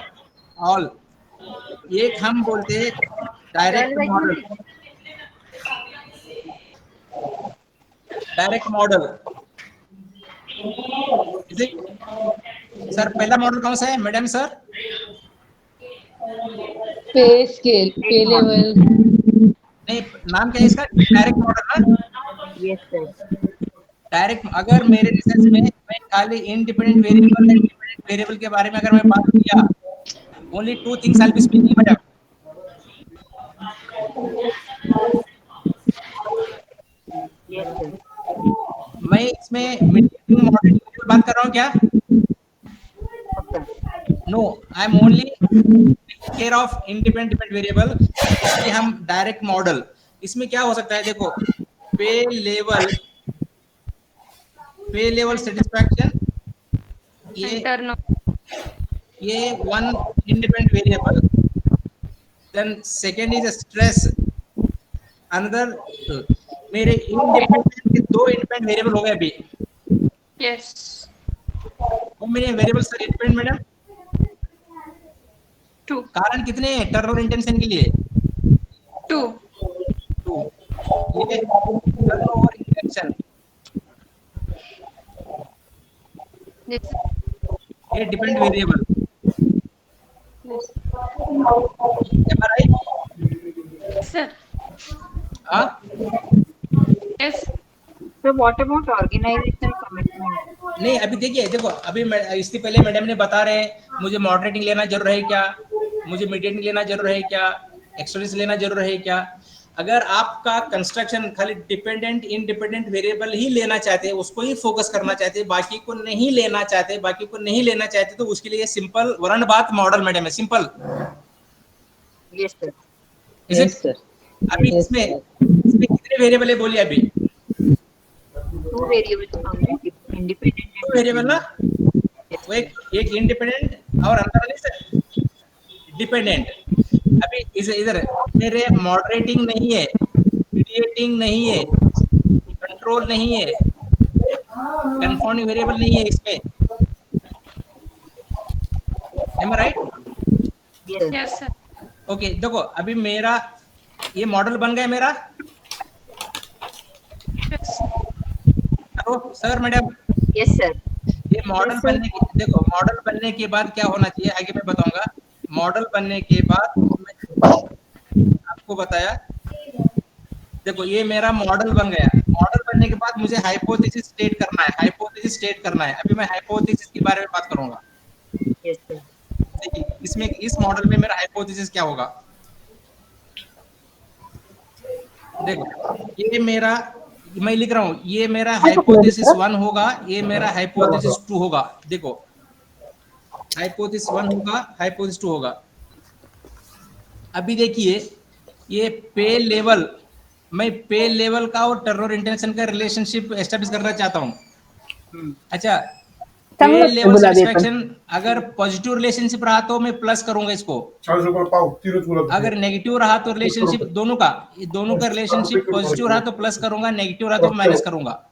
ऑल एक हम बोलते हैं डायरेक्ट मॉडल. सर पहला मॉडल कौन सा है madam sir? Pay scale, pay level. नहीं, नाम क्या है इसका? डायरेक्ट मॉडल ना? Yes, sir. डायरेक्ट. अगर मेरे रिसर्च में मैं खाली इंडिपेंडेंट वेरिएबल के बारे में अगर मैं बात किया, only 2 things I will be speaking madam. Yes, sir. मैं इसमें मॉडल की बात कर रहा हूँ क्या? No, I am only care of independent variable. इसलिए हम डायरेक्ट मॉडल. इसमें क्या हो सकता है? देखो, पे लेवल सेटिस्फैक्शन, ये one independent variable. Then second is stress. Another मेरे इंडिपेंडेंट के 2 इंडिपेंडेंट वेरिएबल हो गए अभी. yes, वो मेरे वेरिएबल सर इंडिपेंडेंट मैडम. 2, कारण कितने हैं टर्नओवर इंटेंशन के लिए? 2, ये टर्नओवर इंटेंशन Yes. ये dependent variable, am I right? Sir. हाँ Yes. So what about organizational commitment? नहीं, अभी देखिए, देखो अभी इससे पहले मैडम ने बता रहे हैं मुझे मॉडरेटिंग लेना जरूर है क्या, मुझे मीडिएटिंग लेना जरूर है क्या, एक्सटर्नल्स लेना जरूर है क्या। अगर आपका कंस्ट्रक्शन खाली डिपेंडेंट इंडिपेंडेंट वेरिएबल ही लेना चाहते हैं, उसको ही फोकस करना चाहते हैं, बाकी को नहीं लेना चाहते, तो उसके लिए सिंपल वर्ण बात मॉडल मैडम है, simple. Yes, sir. Is it? Yes, sir. अभी Yes, इसमें sir. कितने वेरिएबल है बोलिए अभी? 2 variables only, independent दो and वेरिएबल ना, Yes, वो एक इंडिपेंडेंट और अंदर वाले से डिपेंडेंट। अभी इधर मेरे मॉडरेटिंग नहीं है, मीडिएटिंग नहीं है, कंट्रोल नहीं है, कन्फाउंडिंग वेरिएबल नहीं है इसमें। Am I right? Yes. Yes, sir. Okay देखो अभी मेरा ये मॉडल बन गया मेरा। Yes. Hello sir madam, Yes, sir. ये मॉडल बनने के, देखो मॉडल बनने के बाद क्या होना चाहिए आगे मैं बताऊंगा। मॉडल बनने के बाद मैं आपको बताया, देखो ये मेरा मॉडल बन गया। मॉडल बनने के बाद मुझे हाइपोथेसिस स्टेट करना है। अभी मैं हाइपोथेसिस के बारे में बात करूंगा। Yes, sir. देखिए इसमें इस मॉडल में मेरा हाइपोथेसिस क्या होगा। देखो ये मेरा, मैं लिख रहा हूँ, ये मेरा हाइपोथेसिस 1 होगा, ये मेरा हाइपोथेसिस 2 होगा। देखो हाइपोथेसिस 1 होगा, हाइपोथेसिस 2 होगा। अभी देखिए ये पे लेवल, मैं पे लेवल का और टर्नओवर इंटेंशन का रिलेशनशिप एस्टेब्लिश करना चाहता हूँ। अच्छा, पे चांगलं लेवल गुलाबी पण. सेटिस्फैक्शन अगर पॉजिटिव रिलेशनशिप रहा तो मैं प्लस करूंगा इसको, 40 रुपये पाव, 3 गुलाब अगर नेगेटिव रहा तो रिलेशनशिप दोनों का रिलेशनशिप पॉजिटिव रहा तो प्लस करूंगा, नेगेटिव रहा तो माइनस करूंगा।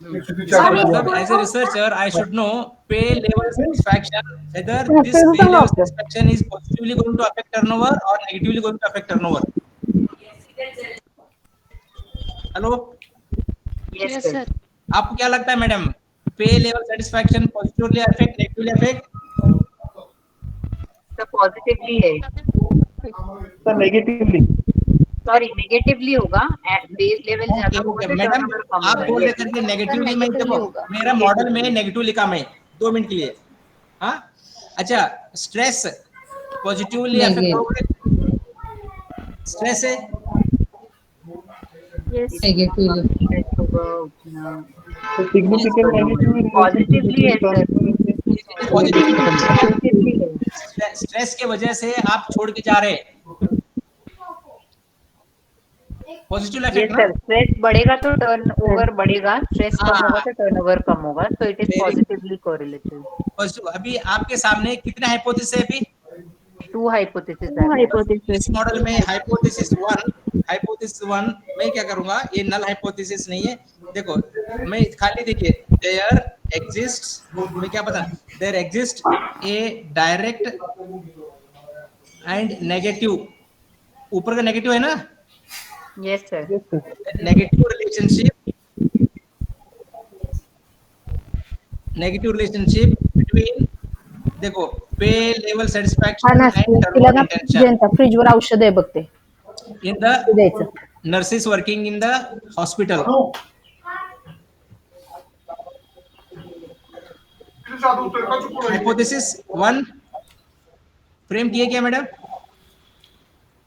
मतलब as a researcher I should know pay level satisfaction, whether this pay level satisfaction is positively going to affect turnover or negatively going to affect turnover. Hello, Yes, Yes, sir. sir. आपको क्या लगता है madam, पे level satisfaction positively affect negatively affect? So positively है. Sir negatively. Sorry, negatively होगा. Base level ज्यादा होगा तो मैडम turnover कम आप होगा. बोल रहे थे कि नेगेटिवली, मैं देखो मेरा मॉडल में नेगेटिव लिखा मैं 2 मिनट के लिए। हाँ अच्छा, स्ट्रेस पॉजिटिवली अफेक्ट Negative. करोगे, स्ट्रेस है Yes. Negatively. Stress होगा उतना. सिग्निफिकेंट नेगेटिव Positively है, sir. Positively है. स्ट्रेस के वजह से आप छोड़ के जा रहे हैं, पॉजिटिव Yes, इफेक्ट sir. ना। Stress बढ़ेगा तो turnover बढ़ेगा. Stress कम हाँ। होगा तो turnover कम होगा. So it is Very- positively correlated. Positive. अभी आपके सामने कितने हाइपोथेसिस है अभी 2 hypotheses are. इस मॉडल में? हाइपोथेसिस 1 मैं क्या करूंगा, ये नल हाइपोथेसिस नहीं है। देखो मैं खाली देखिए, देयर एग्जिस्ट, मैं क्या बता, there exist a direct and negative, ऊपर का नेगेटिव है ना, Yes, sir. Negative relationship between, देखो पे लेवल हा सेटिस्फैक्शन ना, एंड तिला टर्नओवर ना इंटेंशन जयंता फ्रीजवर औषध आहे बघते इन द ते द्यायचं. nurses working in the hospital. Hypothesis 1 frame किए क्या madam?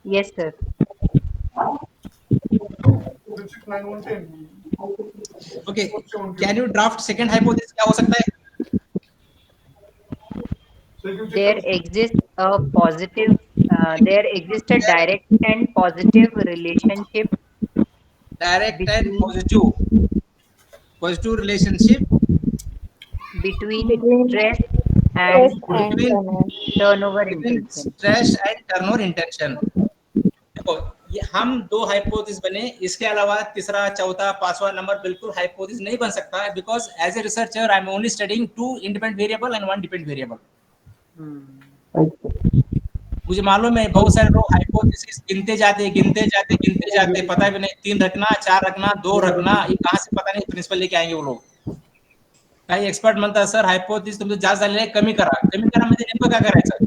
Yes, sir. Okay, can you draft second hypothesis? क्या हो सकता है? There exists a positive, there exists a direct and positive relationship direct and positive relationship between stress and turnover between intention. Stress and turnover intention. देखो ये हम 2 hypothesis बने, इसके अलावा तीसरा, चौथा, पांचवा नंबर बिल्कुल हाइपोथेसिस नहीं बन सकता है, because as a researcher I am only studying 2 independent variable and 1 dependent variable. मुझे मालूम है बहुत सारे लोग हाइपोथेसिस गिनते जाते, पता भी नहीं 3 रखना, 4 रखना, 2 रखना, ये कहाँ से पता नहीं प्रिंसिपल लेके आएंगे वो लोग, काही एक्सपर्ट म्हणतात सर हायपोथिसिस तुमचं जास्त झालेलं आहे, कमी करा म्हणजे नेमकं काय करायचं?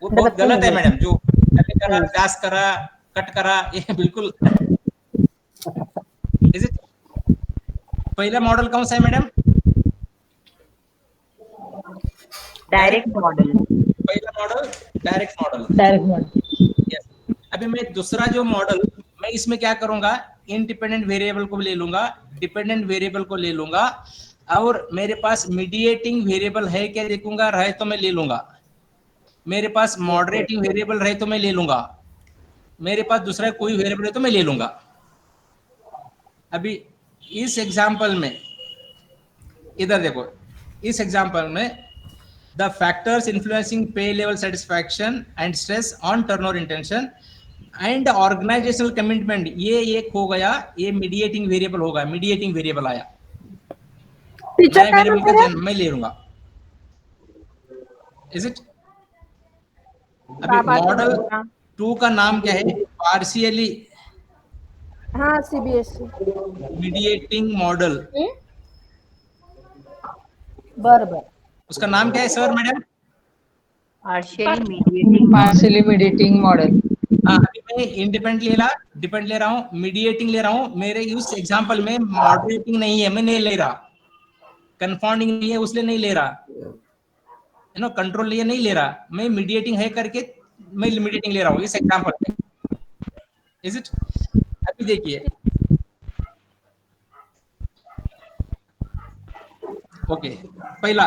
वो बहुत गलत है मैडम, जो कमी करा, जास्त करा, कट करा, ये बिल्कुल इज इट? पहला मॉडल कौन सा है मैडम? Direct model. पहला model direct model. Direct model. Yes. अभी मैं दूसरा जो मॉडल, मैं इसमें क्या करूंगा, इंडिपेंडेंट वेरिएबल को ले लूंगा, डिपेंडेंट वेरिएबल को ले लूंगा, और मेरे पास मीडिएटिंग वेरिएबल है क्या देखूंगा, रहे तो मैं ले लूंगा, मेरे पास मॉडरेटिंग वेरिएबल रहे तो मैं ले लूंगा, मेरे पास दूसरा कोई वेरिएबल है तो मैं ले लूंगा। अभी इस एग्जांपल में इधर देखो, इस एग्जांपल में the factors influencing pay level satisfaction and stress on turnover intention and organisational commitment, ये एक हो गया, ये मीडिएटिंग वेरिएबल होगा, मीडिएटिंग वेरिएबल आया, टीचर क्या वेरिएबल बोल का रहे जन्म मैं ले लूंगा। Is it? अभी क्या बात मॉडल है? 2 का नाम क्या है? पार्शियली हाँ सीबीएसई। मीडिएटिंग मॉडल, बरोबर। उसका नाम क्या है sir madam? Partially mediating model. हाँ, अभी मैं इंडिपेंडेंट ले रहा, डिपेंड ले रहा हूँ, मीडिएटिंग ले रहा हूँ, मेरे उस एग्जांपल में मॉडरेटिंग नहीं है, मैं नहीं ले रहा, कंफाउंडिंग नहीं है उसलिए नहीं ले रहा, यू नो, कंट्रोल लिए नहीं ले रहा, मैं मीडिएटिंग है करके मैं मीडिएटिंग ले रहा हूँ इस एग्जांपल में। Is it? अभी देखिए, ओके, पहला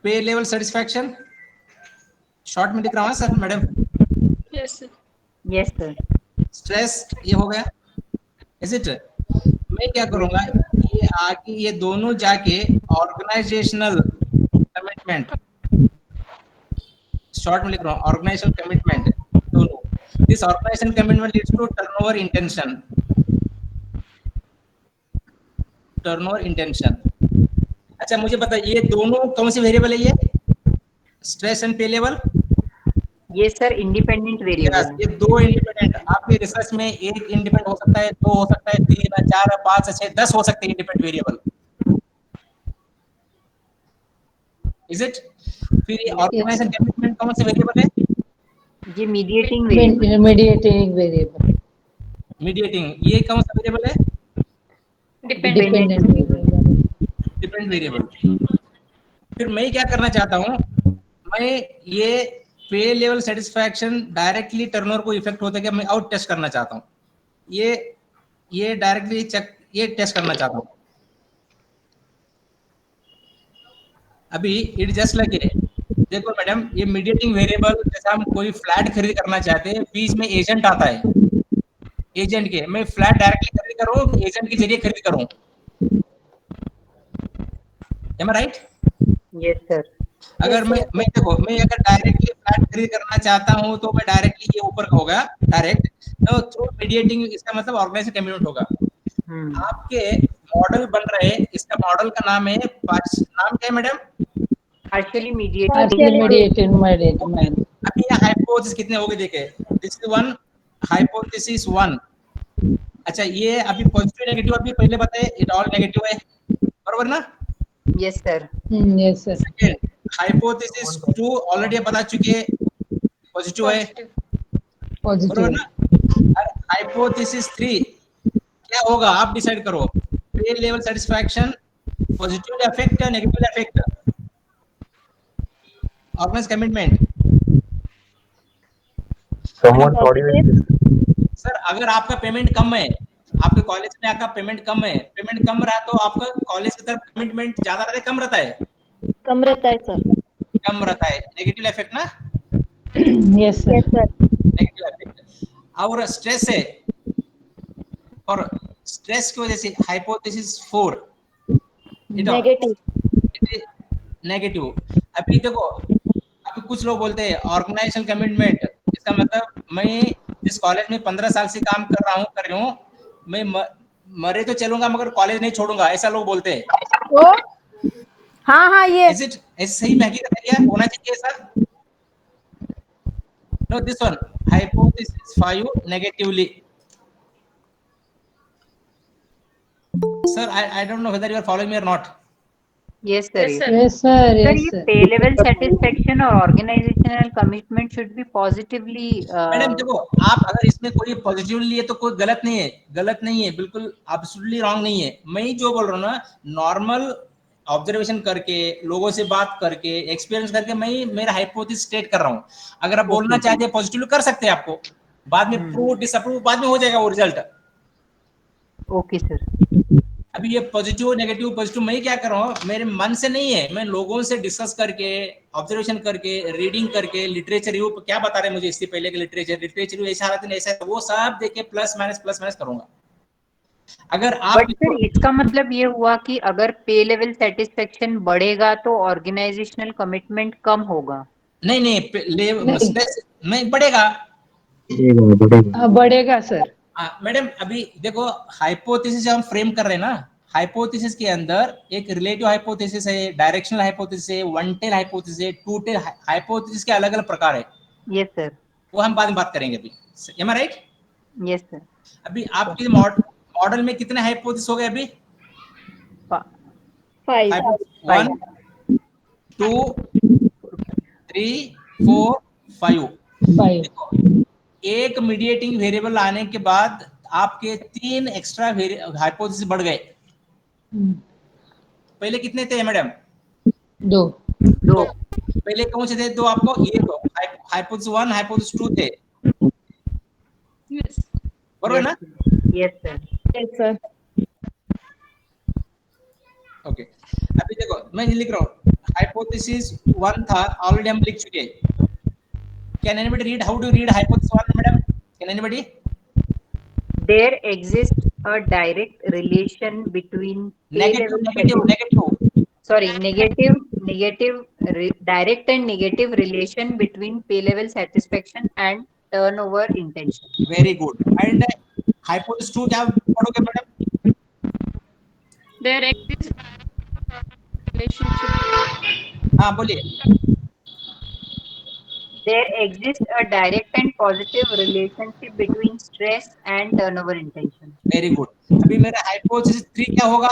पे लेवल सेटिस्फैक्शन, शॉर्ट में लिख रहा हूँ sir madam. Yes, sir. Yes sir. Stress ये हो गया। Is it? मैं क्या करूंगा, ये आगे ये दोनों जाके ऑर्गेनाइजेशनल कमिटमेंट, शॉर्ट में लिख रहा हूँ, ऑर्गेनाइजेशनल कमिटमेंट दोनों, this organisation commitment leads to turnover intention, turnover intention. अच्छा मुझे बताइए ये दोनों कौन सी वेरिएबल है, ये स्ट्रेस एंड पे लेवल? ये सर इंडिपेंडेंट वेरिएबल। ये दो इंडिपेंडेंट, आपके रिसर्च में एक इंडिपेंडेंट हो सकता है, दो हो सकता है, 3 4 5 6 10 हो सकते हैं इंडिपेंडेंट वेरिएबल। Is it? फिर ये ऑर्गेनाइजेशन कमिटमेंट कौन से वेरिएबल है? ये mediating variable. Mediating variable. Mediating, ये कौन सा वेरिएबल है? Dependent. Dependent variable. Dependent variable. फिर मैं क्या करना चाहता हूँ, मैं ये पे लेवल सेटिस्फैक्शन डायरेक्टली टर्नओवर को इफेक्ट होता है क्या, मैं आउट टेस्ट करना चाहता हूँ, ये डायरेक्टली चेक, ये टेस्ट करना चाहता हूँ। अभी इट जस्ट लगे, देखो मैडम, ये मीडिएटिंग वेरिएबल, जैसे हम कोई फ्लैट खरीद करना चाहते हैं, बीच में एजेंट आता है, एजेंट के, मैं फ्लैट डायरेक्टली खरीद करूँ, एजेंट के जरिए खरीद करूँ, M I right? Yes sir. अगर मैं देखो, मैं अगर डायरेक्टली फ्लैट खरीद करना चाहता हूँ तो मैं डायरेक्टली ये ऊपर का होगा डायरेक्ट, तो थ्रू मीडिएटिंग, इसका मतलब ऑर्गेनाइजेशन कमिटमेंट होगा। आपके मॉडल बन रहे, इसका मॉडल का नाम है, नाम क्या है मैडम? Partially mediating model. अभी यहाँ हाइपोथेसिस कितने हो गए देखे, दिस इज वन, हाइपोथेसिस 1। अच्छा ये अभी पॉजिटिव नेगेटिव अभी पहले बताए, इट ऑल नेगेटिव है, बरोबर ना? Yes sir. Yes sir. Second hypothesis 2 already बता चुके, पॉजिटिव है, पॉजिटिव। बरोबर ना? हाइपोथेसिस 3 क्या होगा आप डिसाइड करो, pay level satisfaction positively affect या negatively affect organise commitment? Sir अगर आपका पेमेंट कम है, आपके कॉलेज में आपका पेमेंट कम है, पेमेंट कम रहा तो आपका कॉलेज की तरफ कमिटमेंट ज्यादा रहता है, कम रहता है? कम रहता है सर। कम रहता है, नेगेटिव इफेक्ट ना? Yes sir. Negative effect. और स्ट्रेस है, और स्ट्रेस की वजह से हाइपोथेसिस 4 नेगेटिव। अभी देखो, अभी कुछ लोग बोलते हैं ऑर्गेनाइजेशनल कमिटमेंट, इसका मतलब मैं जिस कॉलेज में 15 साल से काम कर रही हूँ, मैं मरे तो चलूंगा मगर कॉलेज नहीं छोड़ूंगा, ऐसा लोग बोलते हैं। ओ हाँ ये इज इट? ऐसे सही में हकीकत है, होना चाहिए ऐसा? No, this one hypothesis 5 negatively, Sir, I don't know whether you are following me or not. Yes, sir. Yes, Yes. sir. Yes, sir. Sir, Yes, ये sir. pay level satisfaction और organizational commitment should be positively. Madam देखो, आप अगर इसमें कोई positive लिए तो कोई गलत नहीं है, गलत नहीं है, बिल्कुल एब्सोल्युटली रॉन्ग नहीं है। मैं जो बोल रहा हूँ ना, नॉर्मल ऑब्जर्वेशन करके, लोगों से बात करके, एक्सपीरियंस करके मैं मेरा हाइपोथेसिस स्टेट कर रहा हूँ। अगर आप बोलना चाहते हैं पॉजिटिव कर सकते हैं, आपको बाद में प्रूव डिसअप्रूव बाद में हो जाएगा वो रिजल्ट। Okay sir. अभी ये पॉजिटिव नेगेटिव मैं क्या कर रहा हूँ, मेरे मन से नहीं है, मैं लोगों से डिस्कस करके, ऑब्जर्वेशन करके, रीडिंग करके, लिटरेचर रिव्यू क्या बता रहे हैं मुझे इससे पहले कि लिटरेचर रिव्यू ऐसा हालत नहीं, ऐसा वो सब देके प्लस माइनस करूंगा। अगर आप बट सर इसका मतलब ये हुआ कि अगर पे लेवल सेटिस्फेक्शन बढ़ेगा तो ऑर्गेनाइजेशनल कमिटमेंट कम होगा। नहीं बढ़ेगा। बढ़ेगा सर। मैडम अभी देखो, हाइपोथेसिस हम फ्रेम कर रहे हैं ना, हाइपोथेसिस के अंदर एक रिलेटिव हाइपोथेसिस है, डायरेक्शनल हाइपोथेसिस है, वन टेल हाइपोथेसिस है, टू टेल हाइपोथेसिस के अलग अलग प्रकार है। Yes sir. वो हम बाद में बात करेंगे। अभी M I right? Yes sir. अभी आपके मॉडल में कितने हाइपोथेसिस हो गए अभी? 5 1 2 3 4 5। 5 एक मीडिएटिंग वेरिएबल आने के बाद आपके 3 एक्स्ट्रा हाइपोथेसिस बढ़ गए। पहले कितने थे मैडम? 2 पहले कौन से थे? 2 आपको ये तो हाइपोथेसिस 1 हाइपोथेसिस 2 थे, Yes. बरोबर ना? Yes sir. yes sir okay अभी देखो मैं ये लिख रहा हूँ, हाइपोथेसिस 1 था, ऑलरेडी हम लिख चुके। Can anybody read how do read hypothesis 1 madam? Can anybody? There exists a direct relation between negative direct and negative relation between pay level satisfaction and turnover intention. Very good. And hypothesis 2 क्या पढ़ोगे madam? There exists relationship. हाँ बोलिए। There exists a direct and positive relationship between stress and turnover intention. Very good. अभी मेरा hypothesis 3 क्या होगा?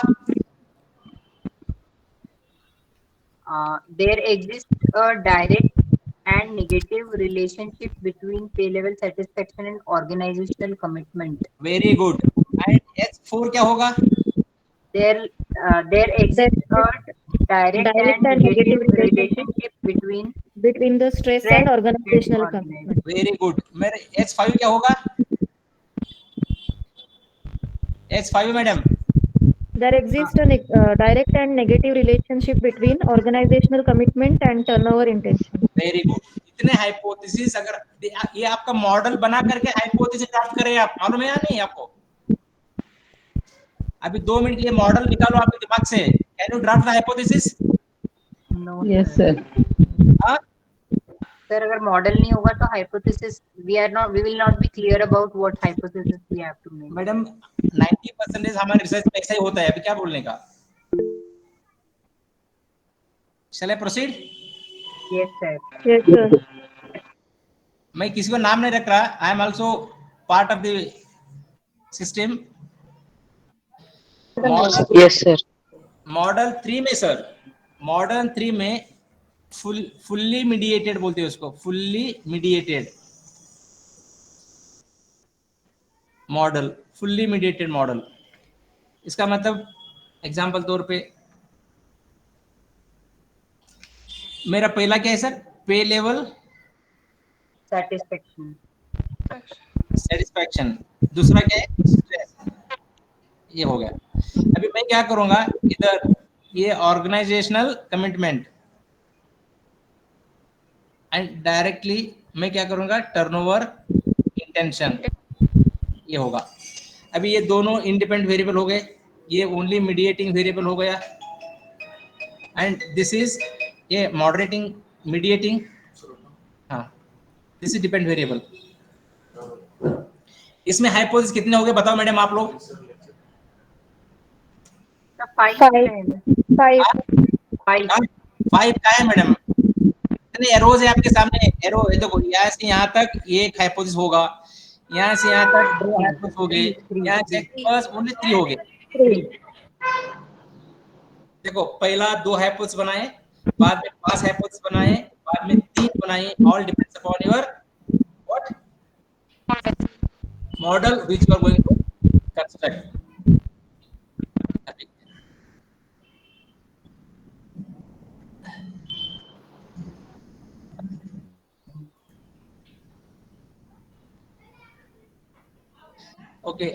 There exists a direct and negative relationship between pay level satisfaction and organizational commitment. Very good. And S4 क्या होगा? There exists a direct and negative relationship between the stress and organizational commitment. Very good. मेरे S5 क्या होगा? S5 madam? There exists a direct and negative relationship between organizational commitment and turnover intention. Very good. इतने hypothesis, अगर ये आपका model बना करके hypothesis draft करें आप, मालूम है या नहीं आपको? अभी 2 मिनट के लिए मॉडल निकालो आपके दिमाग से। Can you draft the hypothesis? No, yes sir. हाँ sir, अगर मॉडल नहीं होगा तो hypothesis we will not be clear about what hypothesis we have to make. Madam 90% हमारे रिसर्च में ऐसा ही होता है। अभी क्या बोलने का? Shall I proceed? Yes sir. Yes sir. मैं किसी को नाम नहीं रख रहा, I am also part of the system. Yes sir. Model 3 में सर, मॉडल 3 में फुल्ली मीडिएटेड बोलते हैं उसको, fully mediated model, fully mediated model. इसका मतलब एग्जांपल तौर पे मेरा पहला क्या है सर? पे लेवल सेटिस्फैक्शन। दूसरा क्या है? स्ट्रेस। ये हो गया। अभी मैं क्या करूंगा, इधर ये ऑर्गेनाइजेशनल कमिटमेंट, एंड डायरेक्टली मैं क्या करूंगा? Turnover intention. ये होगा। अभी ये दोनों इंडिपेंडेंट वेरिएबल हो गए, ये ओनली मीडिएटिंग वेरिएबल हो गया, एंड दिस इज ये मॉडरेटिंग मीडिएटिंग, हाँ दिस इज डिपेंडेंट वेरिएबल। इसमें हाइपोथेसिस कितने हो गए बताओ मैडम आप लोग? 5 का है मैडम। कितने एरोज है आपके सामने? एरो देखो, यहाँ से यहाँ तक ये एक हाइपोथेसिस होगा, यहाँ से यहाँ तक 2 हाइपोथेसिस हो गए, यहाँ से बस ओनली 3 हो गए। देखो पहला 2 हाइपोथेसिस बनाए, बाद में 5 हाइपोथेसिस बनाए, बाद में 3 बनाए, all depends upon your what model which you are going to construct. Okay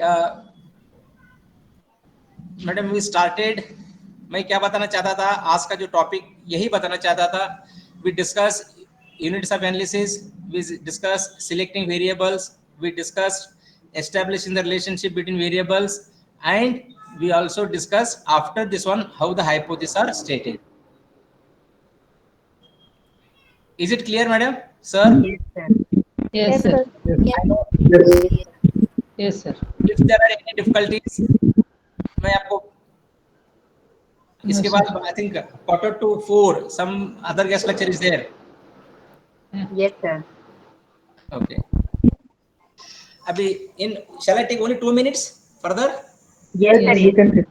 madam we started. मैं क्या बताना चाहता था, आज का जो टॉपिक यही बताना चाहता था। We discuss units of analysis, we discuss selecting variables, we discuss establishing the relationship between variables, and we also discuss after this one how the hypothesis are stated. Is it clear madam? Sir Yes, sir. Yes, sir. If there are any difficulties, मैं आपको इसके बाद I think 3:45 some other guest lecture is there. Yes, sir. Okay. अभी in shall I take only 2 minutes further? Yes, sir. You can take.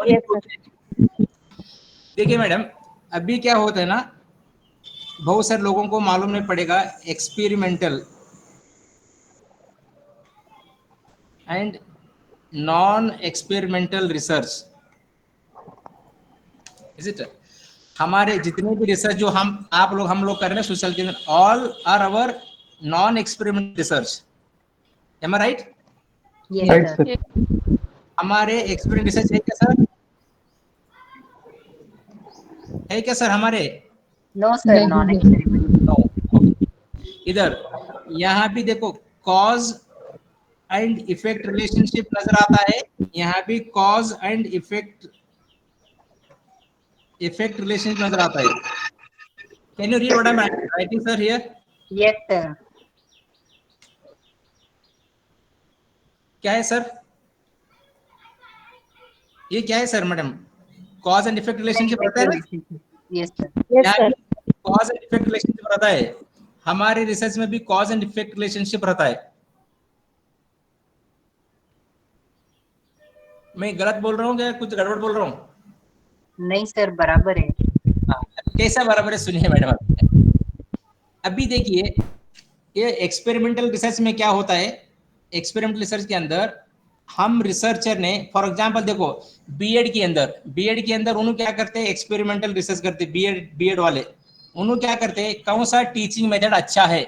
Only 2 minutes. देखिए madam, अभी क्या होता है ना, बहुत सारे लोगों को मालूम नहीं पड़ेगा experimental and non experimental research. Is it? हमारे जितने भी रिसर्च जो आप लोग हम लोग कर रहे हैं सोशल के अंदर, all are our non experimental research. Am I right? Yes, Right, sir. sir. हमारे एक्सपेरिमेंट रिसर्च है क्या सर? है क्या सर हमारे? No, sir. Non-experimental. No. इधर यहाँ भी देखो कॉज एंड इफेक्ट रिलेशनशिप नजर आता है, यहाँ भी कॉज एंड इफेक्ट रिलेशनशिप नजर आता है। Can you read what I am writing sir here? Yes, sir. क्या है सर? ये क्या है sir madam? Cause and effect relationship रहता है ना? Yes, sir. Yes, sir. Cause and effect relationship रहता है, हमारे रिसर्च में भी कॉज एंड इफेक्ट रिलेशनशिप रहता है। मैं गलत बोल रहा हूँ क्या, कुछ गड़बड़ बोल रहा हूँ? नहीं सर, बराबर है। कैसा बराबर है? सुनिए मैडम, अभी देखिए ये एक्सपेरिमेंटल रिसर्च में क्या होता है। एक्सपेरिमेंटल रिसर्च के अंदर हम रिसर्चर ने, फॉर एग्जांपल देखो बीएड के अंदर उन्होंने क्या करते हैं, एक्सपेरिमेंटल रिसर्च करते, बीएड वाले उन्होंने क्या करते हैं, कौन सा टीचिंग मेथड अच्छा है,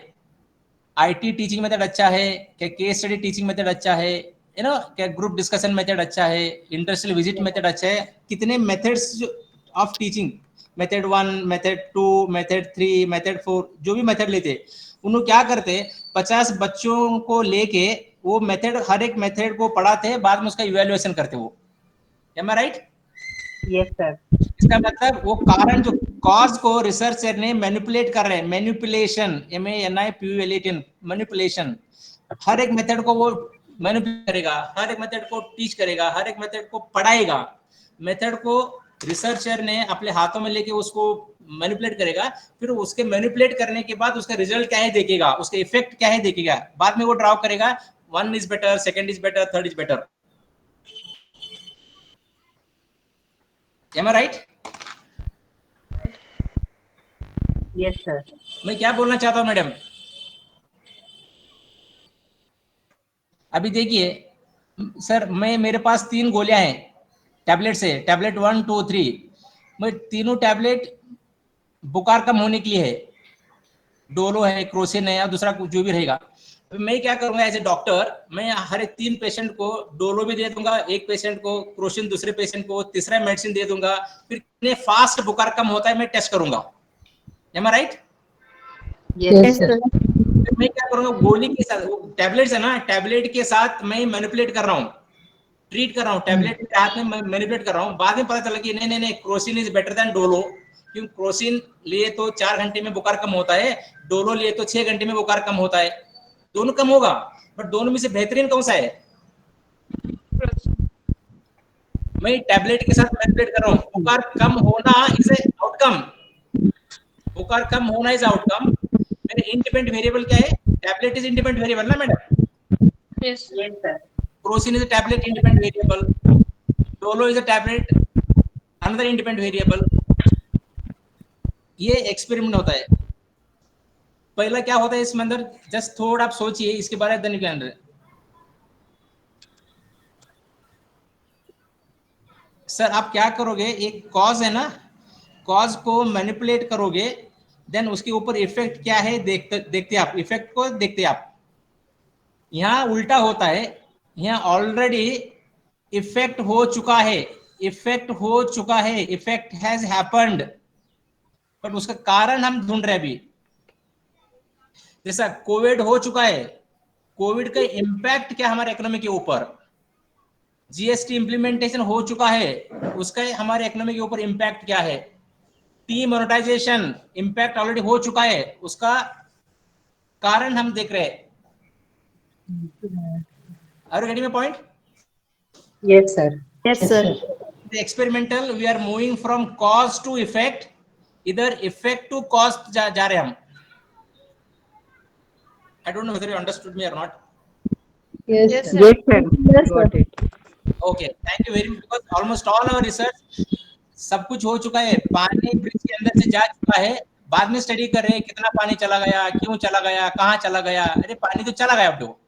आईटी टीचिंग मेथड अच्छा है क्या, केस स्टडी टीचिंग मेथड अच्छा है, यू नो क्या ग्रुप डिस्कशन मेथड अच्छा है, इंडस्ट्रियल विजिट मेथड अच्छा है, कितने methods of teaching, method 1, method 2, method 3, method 4, जो भी मेथड लेते उन्होंने क्या करते, 50 बच्चों को लेके वो मेथड, हर एक मेथड को पढ़ाते, बाद में उसका इवैल्यूएशन करते वो। M I right? Yes sir. इसका मतलब वो कारण जो कॉज को रिसर्चर ने मैनिपुलेट कर रहे हैं, मैनिपुलेशन, MANIPULATION, मैनिपुलेशन, हर एक मेथड को वो मैनिपुलेट करेगा, हर एक मेथड को टीच करेगा, हर एक मेथड को पढ़ाएगा, मेथड को रिसर्चर ने अपने हाथों में लेके उसको मैनिपुलेट करेगा, फिर उसके मैनिपुलेट करने के बाद उसका रिजल्ट क्या है देखेगा, उसका इफेक्ट क्या है देखेगा, बाद में वो ड्रॉ करेगा 1 is better, 2nd is better, 3rd is better. Am I right? Yes sir. मैं क्या बोलना चाहता हूँ मैडम, अभी देखिए सर, मेरे पास 3 गोलियां हैं टैबलेट से, टैबलेट 1, 2, 3, मैं तीनों टैबलेट बुखार कम होने के लिए है, डोलो है, क्रोसिन है या दूसरा कुछ जो भी रहेगा। मैं क्या करूंगा एज ए डॉक्टर, मैं हर एक 3 पेशेंट को डोलो भी दे दूंगा, एक पेशेंट को क्रोसिन, दूसरे पेशेंट को तीसरा मेडिसिन दे दूंगा, फिर कितने फास्ट बुखार कम होता है मैं टेस्ट करूंगा। M I right? Yes sir. मैं क्या करूंगा, गोली के साथ, टैबलेट्स है ना, टैबलेट के साथ मैं मैनिपुलेट कर रहा हूँ, ट्रीट कर रहा हूँ, टैबलेट के हाथ में मैनिपुलेट कर रहा हूँ, बाद में पता चला कि नहीं Crocin is better than Dolo, क्योंकि क्रोसिन लिए तो 4 घंटे में बुखार कम होता है, डोलो लिए तो 6 घंटे में बुखार कम होता है, दोनों कम होगा, बट दोनों में से बेहतरीन कौन सा है? मैं टैबलेट के साथ मैनिपुलेट कर रहा हूँ, बुखार कम होना इज ए आउटकम, बुखार कम होना इज आउटकम, मेरे इंडिपेंडेंट वेरिएबल क्या है, टैबलेट इज इंडिपेंडेंट वेरिएबल ना madam? Yes. Yes sir. Crocin is a tablet independent variable, Dolo is a tablet another independent variable. ये एक्सपेरिमेंट होता है। पहला क्या होता है इसमें अंदर, जस्ट थोड़ा आप सोचिए इसके बारे में, देन यू कैन। सर आप क्या करोगे, एक कॉज है ना, कॉज को मैनिपुलेट करोगे, देन उसके ऊपर इफेक्ट क्या है देखते आप, इफेक्ट को देखते आप। यहाँ उल्टा होता है, यहाँ ऑलरेडी इफेक्ट हो चुका है, इफेक्ट हो चुका है, इफेक्ट हैज हैपेंड, बट उसका कारण हम ढूंढ रहे हैं अभी। जैसा कोविड हो चुका है, कोविड का इंपैक्ट क्या हमारे इकोनॉमी के ऊपर, जीएसटी इंप्लीमेंटेशन हो चुका है, उसका हमारे इकोनॉमी के ऊपर इंपैक्ट क्या है, डीमोनेटाइजेशन इंपैक्ट ऑलरेडी हो चुका है, उसका कारण हम देख रहे हैं। Are you getting my point? Yes, sir. Yes, sir. The experimental, we are moving from cause to effect, इधर effect to cause जा रहे हम। I don't know whether you understood me or not. Yes, Yes, sir. sir. Yes, sir. Got it. Okay, thank you very much, because almost all our research सब कुछ हो चुका है, पानी ब्रिज के अंदर से जा चुका है, बाद में स्टडी कर रहे हैं कितना पानी चला गया, क्यों चला गया, कहाँ चला गया। अरे पानी तो चला गया, अब तो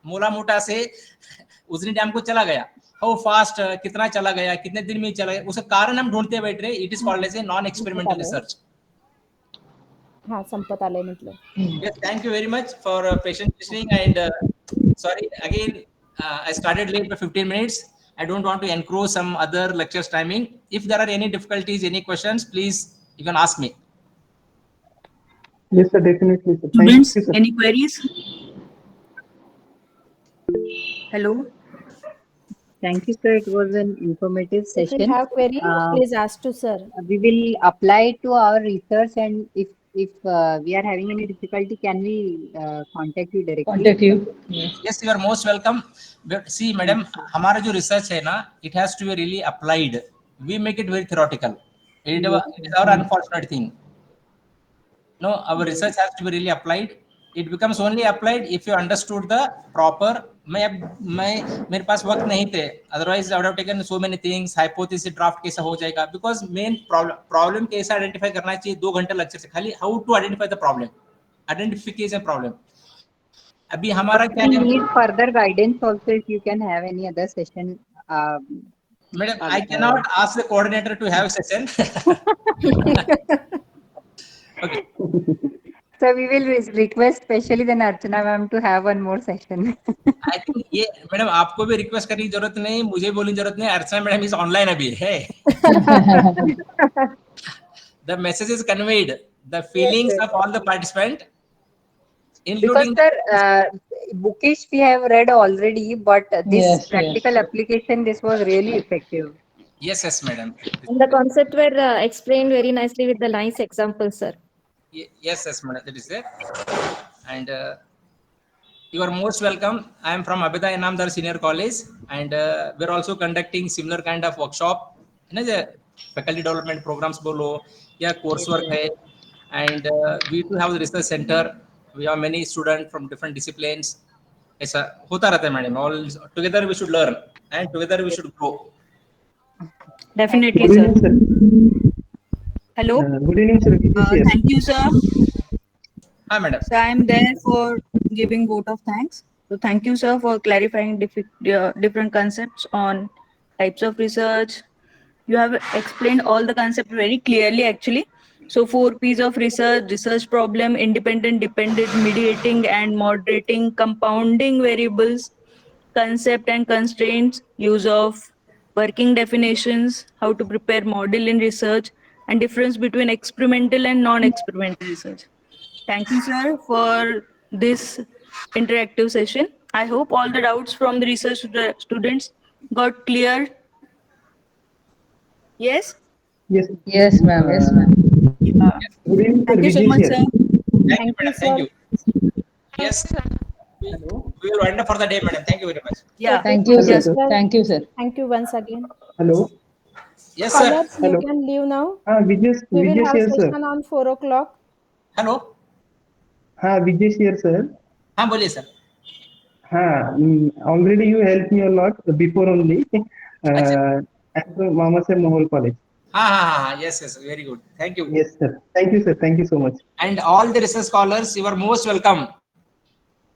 मोला मोटा से उजनी डैम को चला गया, हाउ फास्ट, कितना चला गया, कितने दिन में चला गया, उसका कारण हम ढूंढते बैठ रहे। It is called as a non experimental research. हाँ, संपत आलय म्हटलं. Yes, thank you very much for patient listening, and sorry again, I started late by 15 minutes. I don't want to encroach some other lectures timing. If there are any difficulties, any questions, please you can ask me. Yes, sir, definitely, sir. Thank Students, you, sir. any queries? Hello. Thank you, sir. It was an informative If you session. have query, please ask to sir. We will apply to our research, and if we are having any difficulty, can we contact you directly? Contact you. Yes. Yes, you are most welcome. But see, madam, हमारा जो research है ना, it has to be really applied. We make it very theoretical. It is our unfortunate thing. No, our research has to be really applied. It becomes only applied if you understood the proper. मैं मेरे पास वक्त नहीं थे, otherwise I would have taken so many things. Hypothesis draft कैसा हो जाएगा, because main problem कैसा identify करना चाहिए, 2 घंटे लेक्चर से खाली how to identify the problem, identification problem. अभी हमारा क्या We है, need further guidance also, if you can have any other session. madam, I cannot ask the coordinator to have session. Okay. So we will request specially then Archana ma'am to have one more session. I think ये madam आपको भी request करने की जरूरत नहीं, मुझे भी बोलने की जरूरत नहीं, अर्चना मैडम इज ऑनलाइन अभी है। The message is conveyed, the feelings of all the participant, including Because sir, bookish we have read already, but this Yes, practical application, this was really effective. yes madam. And the concept were explained very nicely with the nice examples, sir. Yes madam, that is there. And you are most welcome. I am from Abida Inamdar Senior College, and we are also conducting similar kind of workshop, you know, the faculty development programs बोलो या coursework है, and we do have the research center. We have many students from different disciplines. ऐसा होता रहता है madam. All together we should learn, and together we should grow. Definitely, Good sir. evening, sir. Hello. Good evening, sir. Thank you, sir. हाँ madam. So I am there for giving vote of thanks. So thank you, sir, for clarifying different concepts on types of research. You have explained all the concepts very clearly, actually. So 4 P's of research: research problem, independent, dependent, mediating and moderating, compounding variables, concept and constraints, use of working definitions, how to prepare model in research, and difference between experimental and non-experimental research. Thank you, sir, for this interactive session. I hope all the doubts from the research students got clear. Yes? Yes. Yes, ma'am. Yes, ma'am. Good evening, sir. Thank you so Vijay much, here. sir. Thank you madam. Thank you. Yes. We will wind up for the day, madam. Thank you very much. Yeah. Thank you, Hello, sir. sir. Thank you, sir. Thank you once again. Hello. Yes sir. Scholars, you Hello. can leave now. Vijay We will have here, sir. session on 4 o'clock. Hello. Vijay here, sir. हाँ बोलिए sir. Already you helped me a lot before only. At the Mama Sir Mohol College. Yes, very good. Thank you. Yes, sir. Thank you, sir. Thank you so much. And all the research scholars, you are most welcome.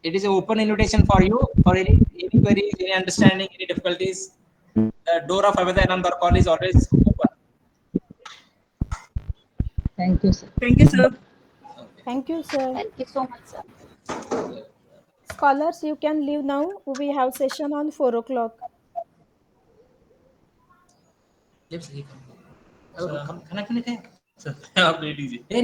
It is an open invitation for you for any queries, any understanding, any difficulties. The door of Aveda Anandar College is always open. Thank you, sir. Thank you, sir. Thank you, sir. Thank you so much, sir. Scholars, you can leave now. We have session on 4 o'clock. खाना खाने का है? आप ले लीजिए। नहीं